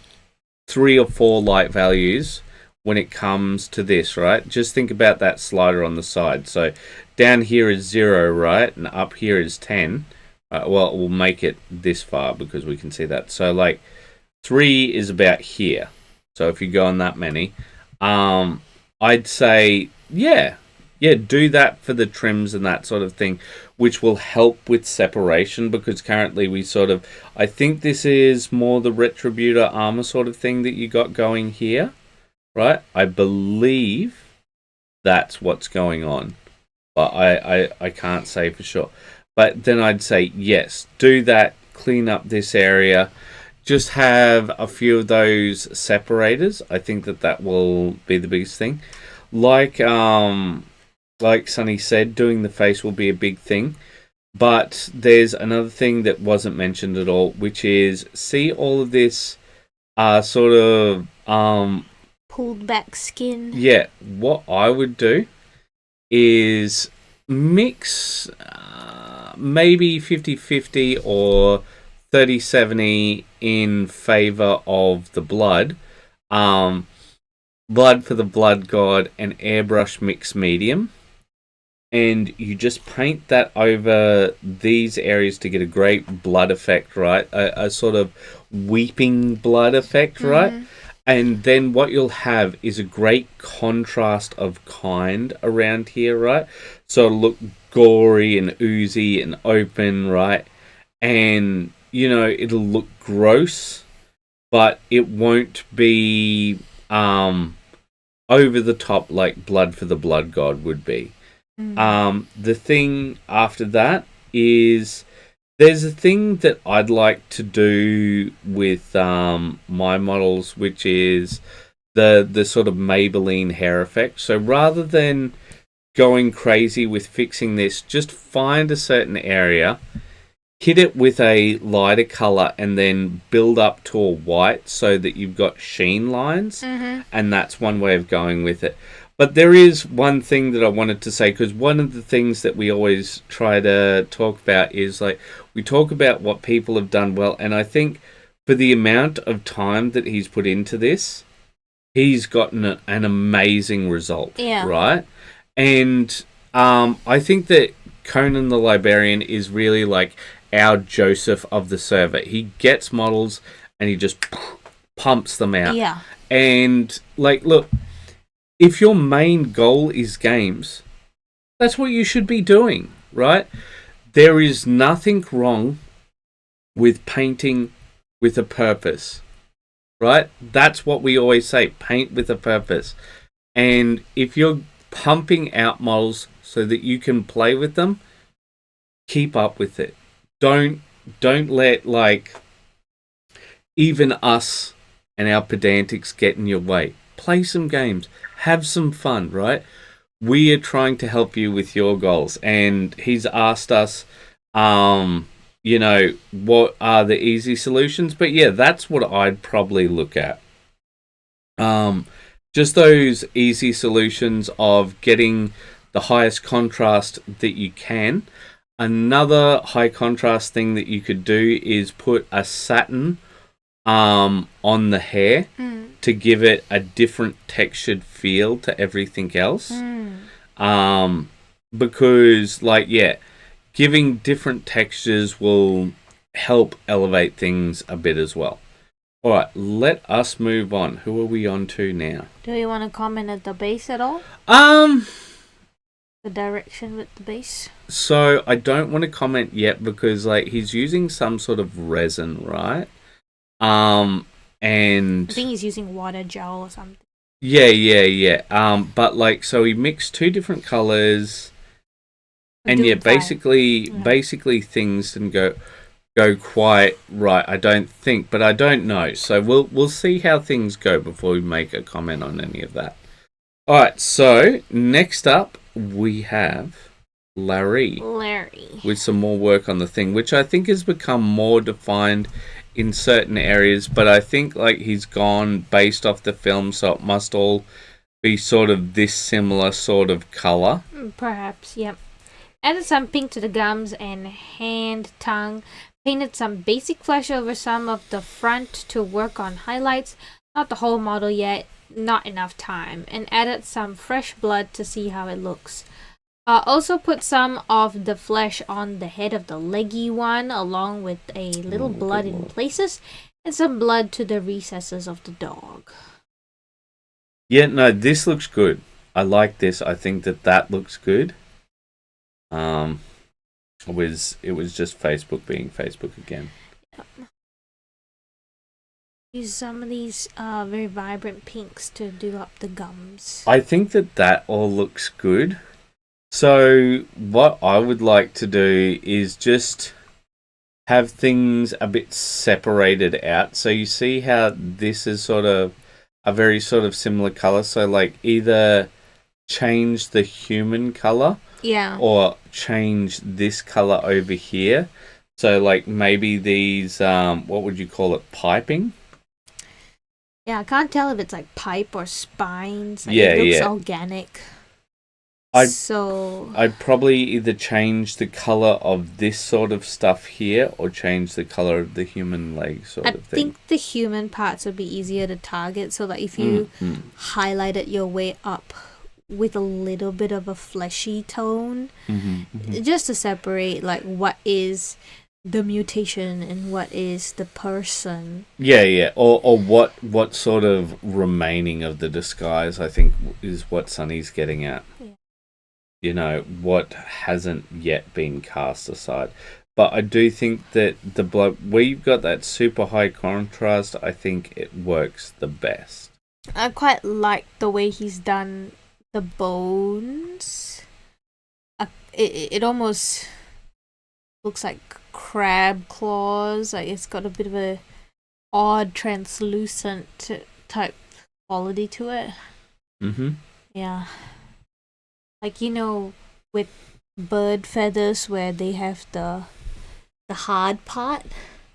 3 or 4 light values when it comes to this, right? Just think about that slider on the side. So, down here is 0, right? And up here is 10. Well, we'll make it this far because we can see that. So, like, 3 is about here. So, if you go on that many, I'd say, yeah, do that for the trims and that sort of thing, which will help with separation because currently we I think this is more the Retributor armor sort of thing that you got going here, right? I believe that's what's going on. But I can't say for sure. But then I'd say, yes, do that, clean up this area. Just have a few of those separators. I think that will be the biggest thing. Like Sonny said, doing the face will be a big thing. But there's another thing that wasn't mentioned at all, which is, see all of this sort of... pulled back skin. Yeah, what I would do is mix maybe 50-50 or 30-70 in favor of the blood. Blood for the blood god and airbrush mix medium. And you just paint that over these areas to get a great blood effect, right? A sort of weeping blood effect, right? Mm-hmm. And then what you'll have is a great contrast of kind around here, right? So it'll look gory and oozy and open, right? And, it'll look gross, but it won't be over the top like Blood for the Blood God would be. Mm. The thing after that is... There's a thing that I'd like to do with my models, which is the sort of Maybelline hair effect. So rather than going crazy with fixing this, just find a certain area, hit it with a lighter color and then build up to a white so that you've got sheen lines. And that's one way of going with it. But there is one thing that I wanted to say, because one of the things that we always try to talk about is like we talk about what people have done well, and I think for the amount of time that he's put into this, he's gotten an amazing result, right? And I think that Conan the Librarian is really like our Joseph of the server. He gets models and he just pumps them out. Yeah. And like, look, if your main goal is games, that's what you should be doing, right? There is nothing wrong with painting with a purpose, right? That's what we always say, paint with a purpose. And if you're pumping out models so that you can play with them, keep up with it. Don't let like even us and our pedantics get in your way. Play some games, have some fun, right? We are trying to help you with your goals, and he's asked us, you know, what are the easy solutions? But yeah, that's what I'd probably look at. Just those easy solutions of getting the highest contrast that you can. Another high contrast thing that you could do is put a satin on the hair to give it a different textured feel to everything else. Because like, yeah, giving different textures will help elevate things a bit as well. All right, let us move on. Who are we on to now? Do you want to comment at the base at all? The direction with the base? So I don't want to comment yet because like he's using some sort of resin, right? And I think he's using water gel or something. Yeah. But like, so he mixed two different colors, and yeah, basically things didn't go quite right. I don't think, but I don't know. So we'll see how things go before we make a comment on any of that. All right. So next up we have Larry with some more work on the thing, which I think has become more defined in certain areas, but I think like he's gone based off the film, so it must all be sort of this similar sort of color. Perhaps, yep. Added some pink to the gums and hand tongue. Painted some basic flesh over some of the front to work on highlights. Not the whole model yet, not enough time. And added some fresh blood to see how it looks. Also put some of the flesh on the head of the leggy one, along with a little blood in places, and some blood to the recesses of the dog. Yeah, no, this looks good. I like this. I think that looks good. It was just Facebook being Facebook again. Yep. Use some of these very vibrant pinks to do up the gums. I think that all looks good. So what I would like to do is just have things a bit separated out. So you see how this is sort of a very sort of similar color. So like either change the human color, or change this color over here. So like maybe these, what would you call it, piping? Yeah, I can't tell if it's like pipe or spines. Like, it looks organic. I'd probably either change the color of this sort of stuff here or change the color of the human leg sort of thing. I think the human parts would be easier to target, so that if you highlighted your way up with a little bit of a fleshy tone, just to separate like what is the mutation and what is the person. Or what sort of remaining of the disguise, I think, is what Sunny's getting at. You know, what hasn't yet been cast aside. But I do think that the blood, where you've got that super high contrast, I think it works the best. I quite like the way he's done the bones. It almost looks like crab claws. Like it's got a bit of a odd translucent type quality to it. Yeah. Like, you know, with bird feathers where they have the the hard part.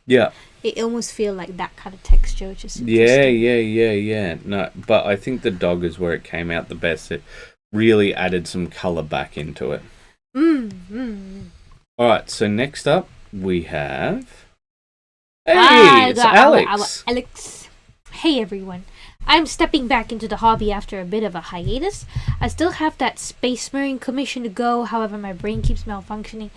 Yeah. It almost feel like that kind of texture, which is Yeah. No, but I think the dog is where it came out the best. It really added some color back into it. All right, so next up we have. Hey, it's Alex. Alex. Hey everyone. I'm stepping back into the hobby after a bit of a hiatus. I still have that Space Marine commission to go, however my brain keeps malfunctioning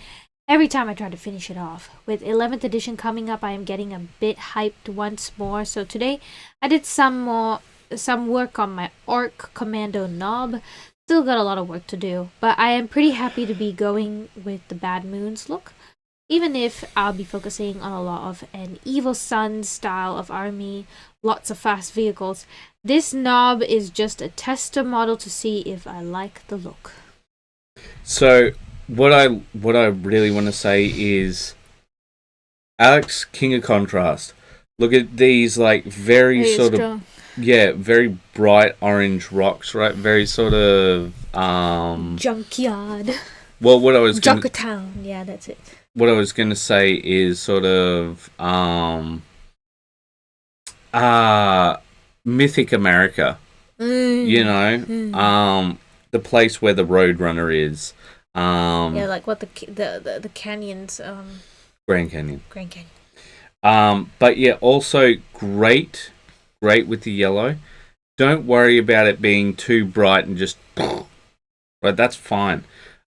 every time I try to finish it off. With 11th edition coming up, I am getting a bit hyped once more. So today I did some work on my Orc Commando knob. Still got a lot of work to do, but I am pretty happy to be going with the Bad Moons look. Even if I'll be focusing on a lot of an Evil Sun style of army, lots of fast vehicles, this knob is just a tester model to see if I like the look. So what I really want to say is, Alex, king of contrast. Look at these like very sort of very bright orange rocks, right? Very sort of junkyard. Well, what I was Junkertown, yeah, that's it. What I was going to say is sort of Mythic America. You know, the place where the Roadrunner is. Yeah, like what the canyons. Grand Canyon. Grand Canyon. But yeah, also great with the yellow. Don't worry about it being too bright and just right. That's fine.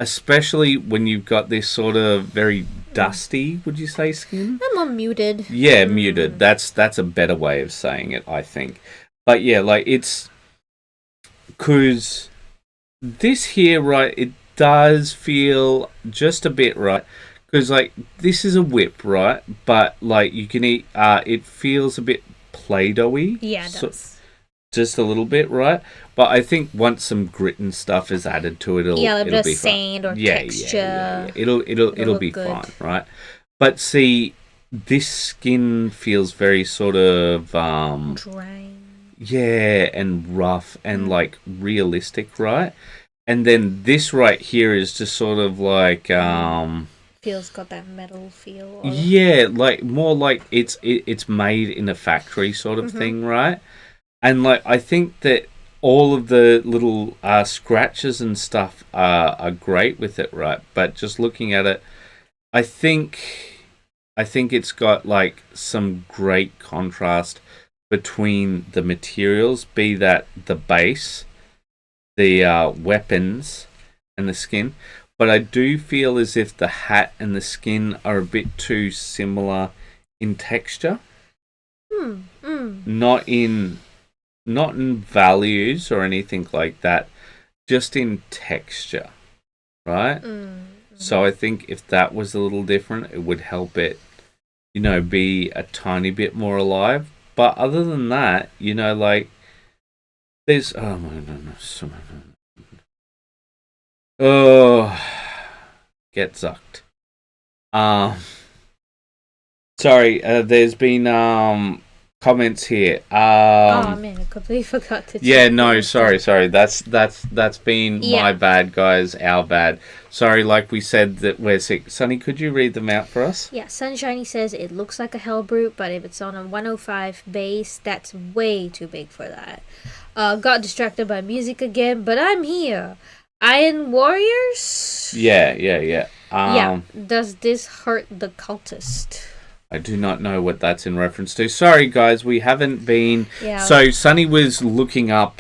Especially when you've got this sort of very dusty, would you say, skin? I'm more muted. Yeah, muted. That's a better way of saying it, I think. But yeah, like it's because this here, right, it does feel just a bit right. Because like this is a whip, right? But like you can eat, it feels a bit Play-Doh-y. Yeah, it does. Just a little bit, right? But I think once some grit and stuff is added to it, it'll be sand fine. Or texture. Yeah. It'll be good. Fine, right? But see, this skin feels very sort of dry. Yeah, and rough and like realistic, right? And then this right here is just sort of like feels got that metal feel. Or... Yeah, like more like it's made in a factory sort of thing, right? And like I think that all of the little scratches and stuff are great with it, right? But just looking at it, I think it's got like some great contrast between the materials, be that the base, the weapons, and the skin. But I do feel as if the hat and the skin are a bit too similar in texture. Not in values or anything like that, just in texture, right? So I think if that was a little different, it would help it, you know, be a tiny bit more alive. But other than that, you know, like there's get zucked. Sorry, there's been comments here. Oh man, I completely forgot to. Yeah, no, sorry. That's been my bad, guys. Our bad. Sorry, like we said that we're sick. Sunny, could you read them out for us? Yeah, Sunshiny says it looks like a Hellbrute, but if it's on a 105 base, that's way too big for that. Got distracted by music again, but I'm here. Iron Warriors? Yeah. Does this hurt the cultist? I do not know what that's in reference to. Sorry, guys, we haven't been... Yeah. So, Sunny was looking up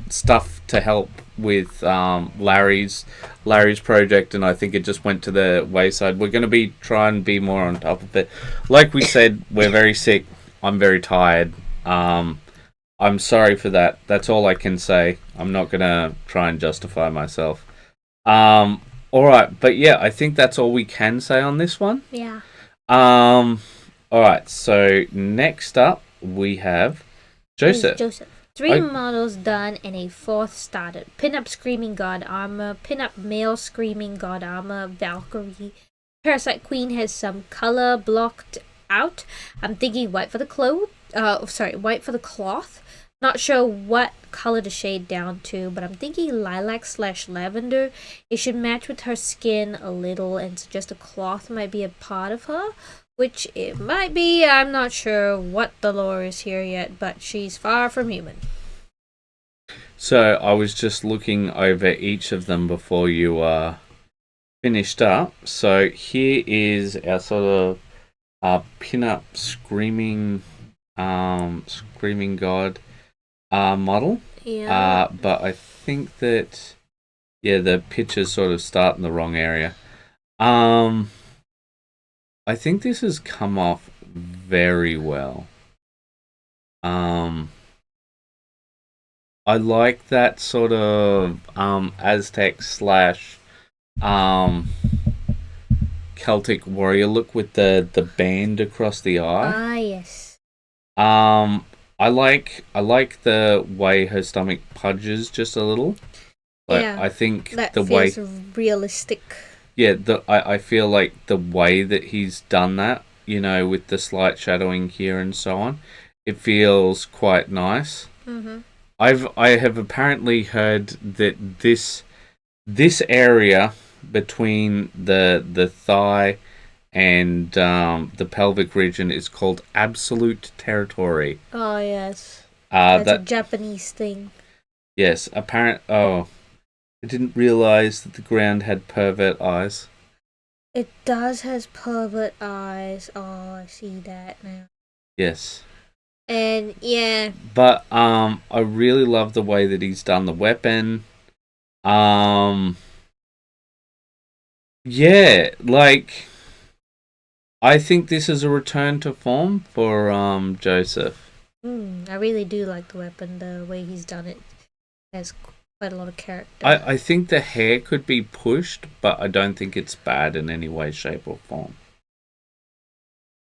stuff to help with Larry's project, and I think it just went to the wayside. We're going to try and be more on top of it. Like we said, we're very sick. I'm very tired. I'm sorry for that. That's all I can say. I'm not going to try and justify myself. All right, but yeah, I think that's all we can say on this one. Yeah. All right, so next up we have Joseph. 3 models done and a 4th started. Pin-up Screaming God armor, pin-up male Screaming God armor, Valkyrie. Parasite Queen has some color blocked out. I'm thinking white for the cloth. Not sure what color to shade down to, but I'm thinking lilac/lavender. It should match with her skin a little, and suggest a cloth might be a part of her, which it might be. I'm not sure what the lore is here yet, but she's far from human. So I was just looking over each of them before you finished up. So here is our sort of pin-up screaming god model. Yeah. But I think that the pictures sort of start in the wrong area. I think this has come off very well. I like that sort of Aztec / Celtic warrior look with the band across the eye. Ah, yes. I like the way her stomach pudges just a little. Yeah, I think that the feels way realistic. Yeah, I feel like the way that he's done that, with the slight shadowing here and so on, it feels quite nice. Mm-hmm. I have apparently heard that this area between the thigh and the pelvic region is called absolute territory. Oh yes, that's a Japanese thing. Yes, I didn't realize that the ground had pervert eyes. It does has pervert eyes. Oh, I see that now. Yes. And yeah. But I really love the way that he's done the weapon. Yeah, like I think this is a return to form for Joseph. I really do like the weapon. The way he's done it has quite a lot of character. I think the hair could be pushed, but I don't think it's bad in any way, shape, or form.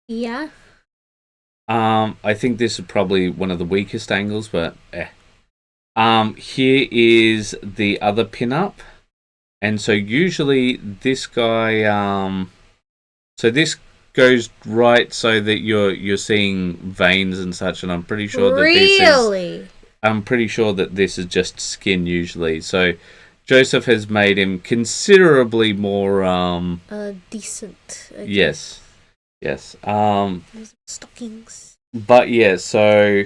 Yeah. I think this is probably one of the weakest angles, but here is the other pin-up. And so usually this guy, so this goes right so that you're seeing veins and such, and I'm pretty sure that I'm pretty sure that this is just skin usually. So Joseph has made him considerably more decent. Yes. Stockings. But yeah, so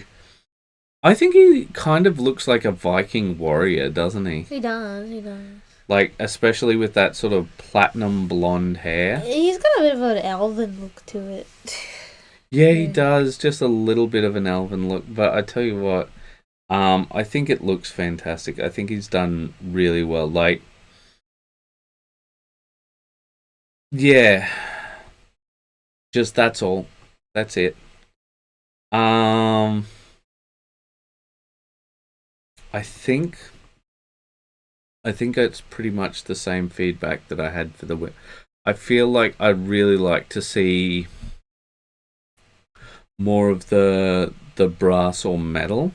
I think he kind of looks like a Viking warrior, doesn't he? He does. Like, especially with that sort of platinum blonde hair. He's got a bit of an elven look to it. Yeah, he does. Just a little bit of an elven look. But I tell you what, I think it looks fantastic. I think he's done really well. Like, yeah. Just that's all. That's it. I think it's pretty much the same feedback that I had for the whip. I feel like I'd really like to see more of the brass or metal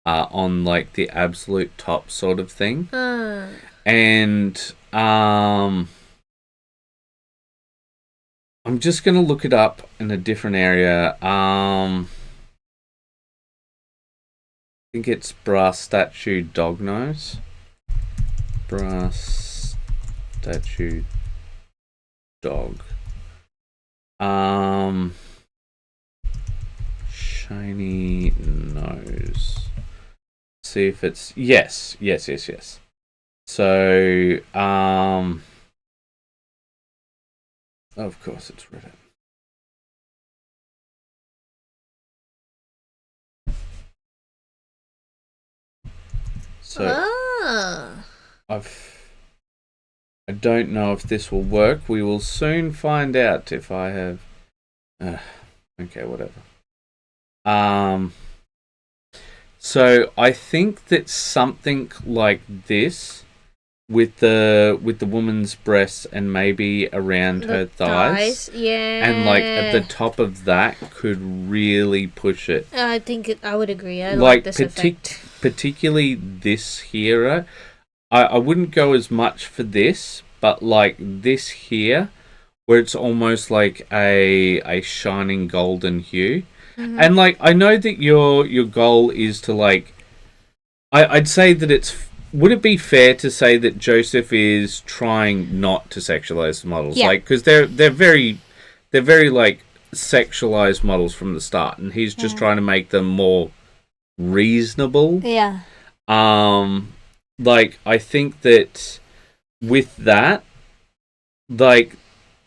on like the absolute top sort of thing. And I'm just going to look it up in a different area. I think it's brass statue dog nose. Brass statue dog. Shiny nose. See if it's yes. So of course it's Reddit. So I don't know if this will work. We will soon find out if I have. Okay, whatever. So I think that something like this, with the woman's breasts and maybe around her thighs, yeah, and like at the top of that, could really push it. I think I would agree. I like this effect. Particularly this here. I wouldn't go as much for this, but like this here, where it's almost like a shining golden hue. And like I know that your goal is to like, I'd say that it's. Would it be fair to say that Joseph is trying not to sexualize the models? Yeah. Like, because they're very like sexualized models from the start, and he's just trying to make them more reasonable. Yeah. Like I think that with that, like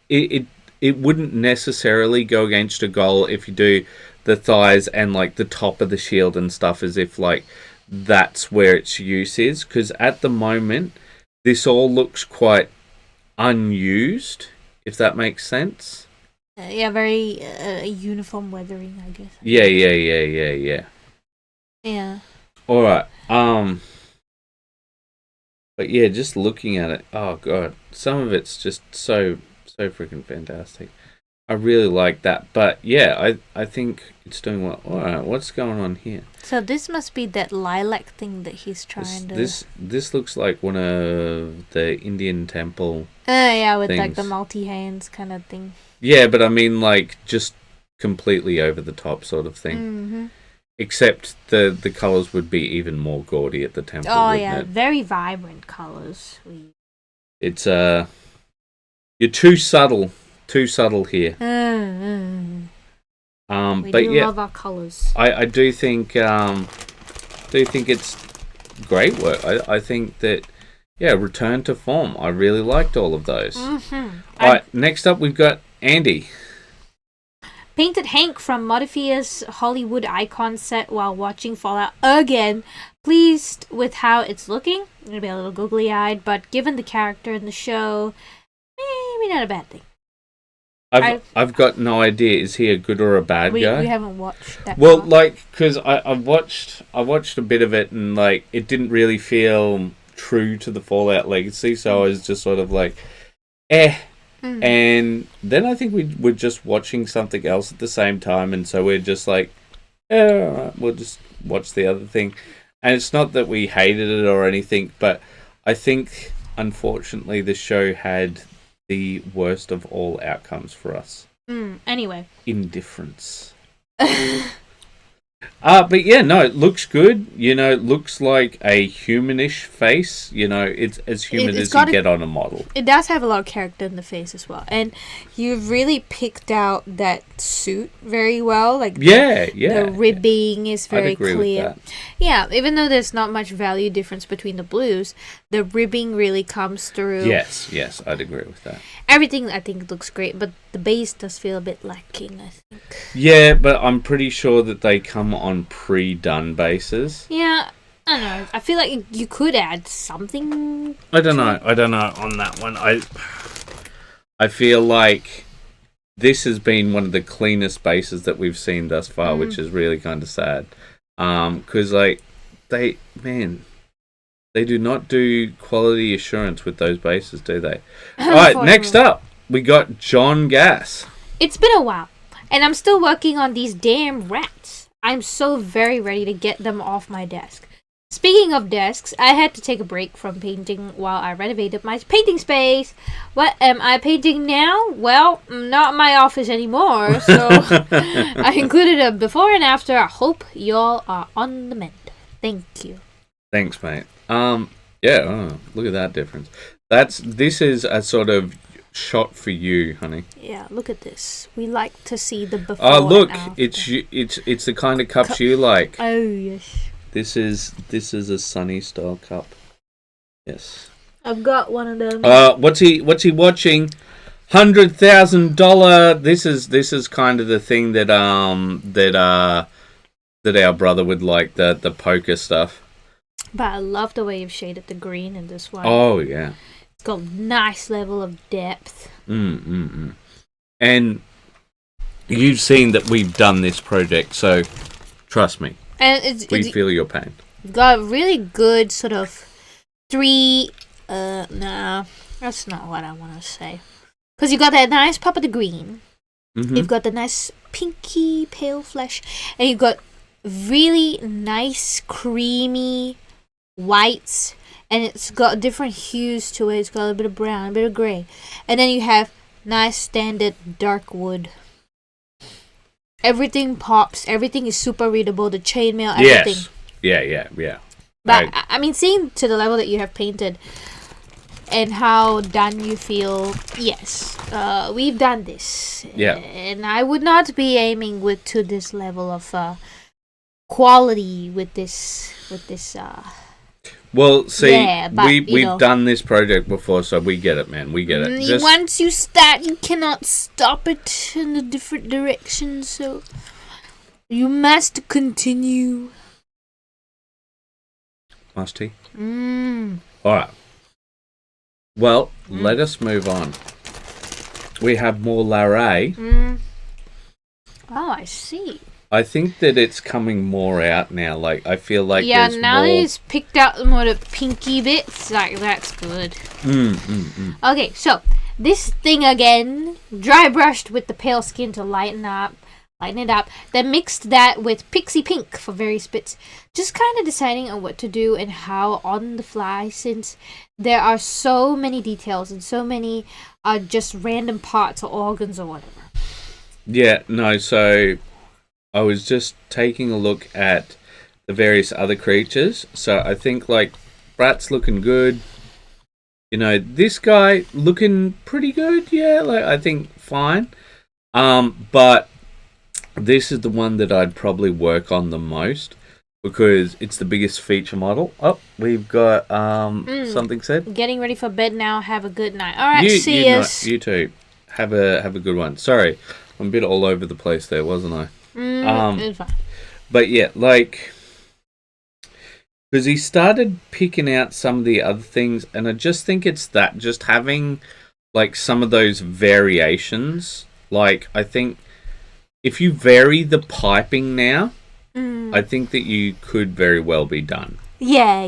it wouldn't necessarily go against a goal if you do the thighs and like the top of the shield and stuff as if like that's where its use is, because at the moment this all looks quite unused, if that makes sense. Yeah, very uniform weathering, I guess. Yeah. Yeah. All right. But yeah, just looking at it, oh god, some of it's just so freaking fantastic. I really like that. But yeah, I think it's doing well. All right, what's going on here? So this must be that lilac thing that he's trying to. This looks like one of the Indian temple. Yeah, with like things. the multi hands kind of thing. Yeah, but I mean like just completely over the top sort of thing. Mm-hmm. Except the colors would be even more gaudy at the temple. Oh wouldn't yeah, it? very vibrant colors. It's you're too subtle here. We But do yeah, love our colors. I do think it's great work. I think that return to form. I really liked all of those. Mm-hmm. All right, next up we've got Andy. Painted Hank from Modifia's Hollywood Icon set while watching Fallout again. Pleased with how it's looking. Maybe a little googly-eyed, but given the character in the show, maybe not a bad thing. I've got no idea. Is he a good or a bad guy? We haven't watched that. Well, like, because I watched a bit of it and like it didn't really feel true to the Fallout legacy, so I was just sort of like, And then I think we were just watching something else at the same time, and so we're just like, all right, we'll just watch the other thing. And it's not that we hated it or anything, but I think unfortunately the show had the worst of all outcomes for us. Anyway. Indifference. But yeah, no, it looks good. You know, it looks like a humanish face. You know, it's as human as you get on a model. It does have a lot of character in the face as well. And you've really picked out that suit very well. Like the ribbing is very clear. With that. Yeah, even though there's not much value difference between the blues, the ribbing really comes through. Yes, I'd agree with that. Everything I think looks great, but the base does feel a bit lacking, I think. Yeah, but I'm pretty sure that they come on pre-done bases. Yeah, I don't know. I feel like you could add something. I don't know on that one. I feel like this has been one of the cleanest bases that we've seen thus far, which is really kind of sad. Because like they do not do quality assurance with those bases, do they? All right, next up we got John Gass. It's been a while, and I'm still working on these damn rats. I'm so very ready to get them off my desk. Speaking of desks, I had to take a break from painting while I renovated my painting space. What am I painting now? Well, not my office anymore, so I included a before and after. I hope y'all are on the mend. Thank you. Thanks, mate. Look at that difference. This is a sort of shot for you, honey. Yeah, look at this. We like to see the before. Oh, look, and after. it's the kind of cups you like. Oh yes. This is a Sunny style cup. Yes. I've got one of them. What's he watching? $100,000. This is kind of the thing that our brother would like, the poker stuff. But I love the way you've shaded the green in this one. Oh yeah. It's got a nice level of depth. And you've seen that we've done this project, so trust me. And we feel your pain. It's got really good sort of three. Nah, that's not what I want to say. Because you got that nice pop of the green. You've got the nice pinky pale flesh, and you've got really nice creamy whites, and it's got different hues to it. It's got a bit of brown, a bit of grey, and then you have nice standard dark wood. everything pops. Everything is super readable. The chainmail, everything. Yes. Yeah. But I mean, seeing to the level that you have painted and how done you feel, yes, we've done this. Yeah. And I would not be aiming to this level of quality with this. Well, see, Yeah, but, we've done this project before, so we get it, man. We get it. Once you start, you cannot stop it in a different direction, so you must continue. Must he? Mm. All right. Well, let us move on. We have more Larray. Oh, I see. I think that it's coming more out now. Like, I feel like there's now more... he's picked out more the pinky bits. Like, that's good. Okay, so this thing again, dry brushed with the pale skin to lighten it up. Then mixed that with pixie pink for various bits. Just kind of deciding on what to do and how on the fly, since there are so many details and so many just random parts or organs or whatever. Yeah, no, so I was just taking a look at the various other creatures. So I think, like, Brat's looking good. You know, this guy looking pretty good. Yeah, like, I think fine. But this is the one that I'd probably work on the most because it's the biggest feature model. Oh, we've got something said. Getting ready for bed now. Have a good night. All right, see us. You too. Have a good one. Sorry, I'm a bit all over the place there, wasn't I? It's fine. But yeah, like, because he started picking out some of the other things, and I just think it's that, just having, like, some of those variations. Like, I think if you vary the piping now, I think that you could very well be done. Yeah.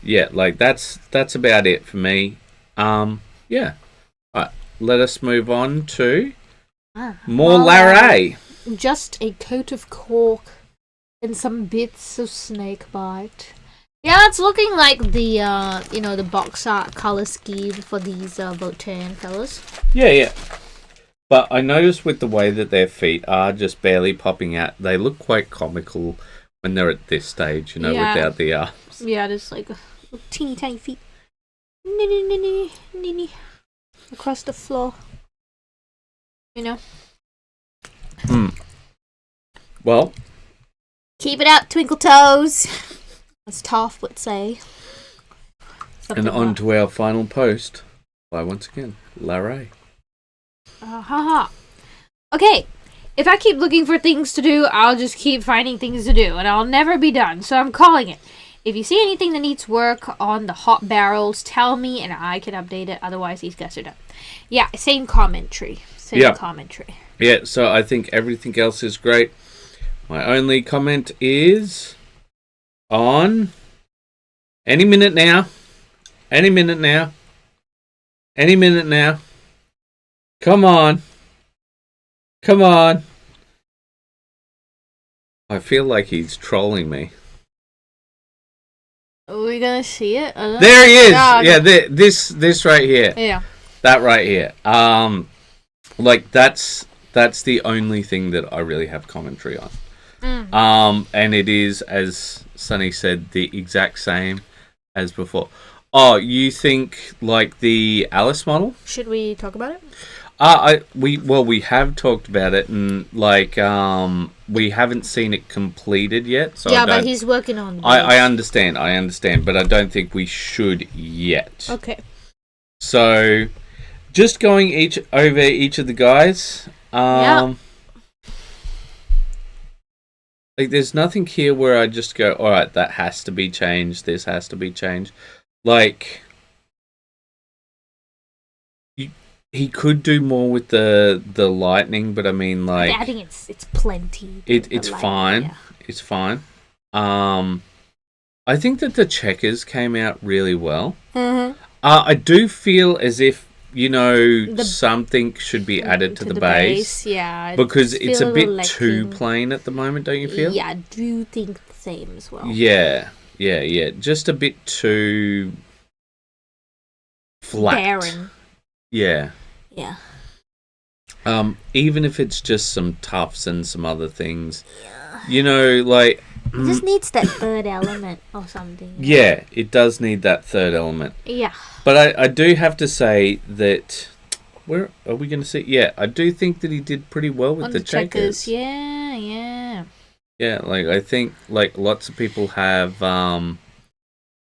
Yeah, like, that's about it for me. Yeah. Alright, let us move on to more Larray. Just a coat of cork and some bits of snake bite. Yeah, it's looking like the the box art color scheme for these WAYPN fellas. Yeah. But I noticed with the way that their feet are just barely popping out, they look quite comical when they're at this stage, without the arms. Yeah, just like teeny tiny feet. Nini. Across the floor. Well, keep it up, twinkle toes, as Toph would say. And on to our final post by, once again, Larray. Okay, if I keep looking for things to do, I'll just keep finding things to do, and I'll never be done, so I'm calling it. If you see anything that needs work on the hot barrels, tell me, and I can update it. Otherwise, these guys are done. Yeah, same commentary. Commentary. Yeah, so I think everything else is great. My only comment is on any minute now. Come on. I feel like he's trolling me. Are we gonna see it? There he is. Yeah, this right here. Yeah. That right here. Like, that's the only thing that I really have commentary on. And it is, as Sunny said, the exact same as before. Oh, you think like the Alice model? Should we talk about it? We have talked about it, and like we haven't seen it completed yet. So yeah, but he's working on it. I understand, but I don't think we should yet. Okay. So, just going over each of the guys. Like, there's nothing here where I just go, all right, that has to be changed. This has to be changed. Like, he could do more with the lightning, but I mean, like, I think it's plenty. It's fine. Yeah. It's fine. I think that the checkers came out really well. Mm-hmm. I do feel as if, something should be added to the base. Yeah. Because it's a bit too plain at the moment, don't you feel? Yeah, I do think the same as well. Yeah. Just a bit too flat. Barren. Yeah. Yeah. Even if it's just some tufts and some other things, you know, like It just needs that third element or something. yeah, it does need that third element. Yeah. But I do have to say that where are we going to see? Yeah, I do think that he did pretty well with On the checkers. Yeah. Yeah, like I think like lots of people have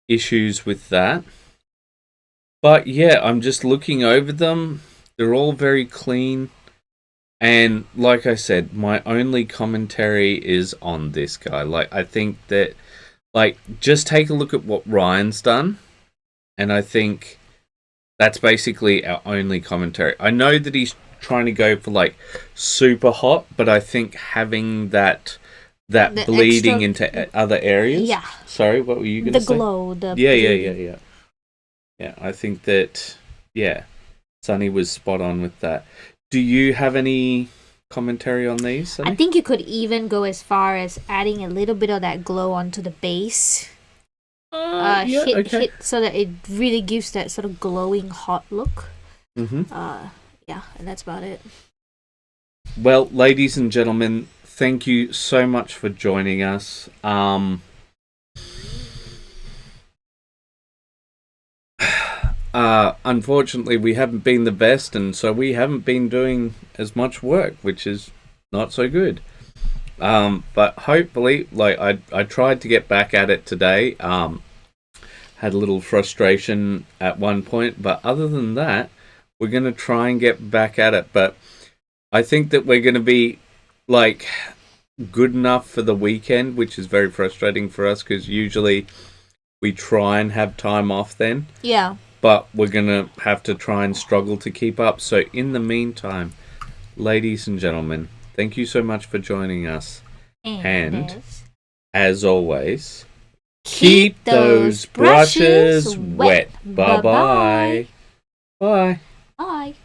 issues with that. But yeah, I'm just looking over them. They're all very clean. And like I said, my only commentary is on this guy. Like I think that like just take a look at what Ryan's done, and I think that's basically our only commentary. I know that he's trying to go for like super hot, but I think having that The bleeding extra- into other areas. Yeah. Sorry, what were you going The to say? glow. The Yeah. bleeding. Yeah, I think that Sonny was spot on with that. Do you have any commentary on these, Sonny? I think you could even go as far as adding a little bit of that glow onto the base. Hit so that it really gives that sort of glowing hot look. Mm-hmm. Yeah, and that's about it. Well, ladies and gentlemen, thank you so much for joining us. Unfortunately, we haven't been the best, and so we haven't been doing as much work, which is not so good. But hopefully, like I tried to get back at it today. Had a little frustration at one point, but other than that, we're gonna try and get back at it. But I think that we're gonna be like good enough for the weekend, which is very frustrating for us because usually we try and have time off then. Yeah. But we're going to have to try and struggle to keep up. So in the meantime, ladies and gentlemen, thank you so much for joining us. And as always, keep those brushes wet. Bye-bye. Bye. Bye.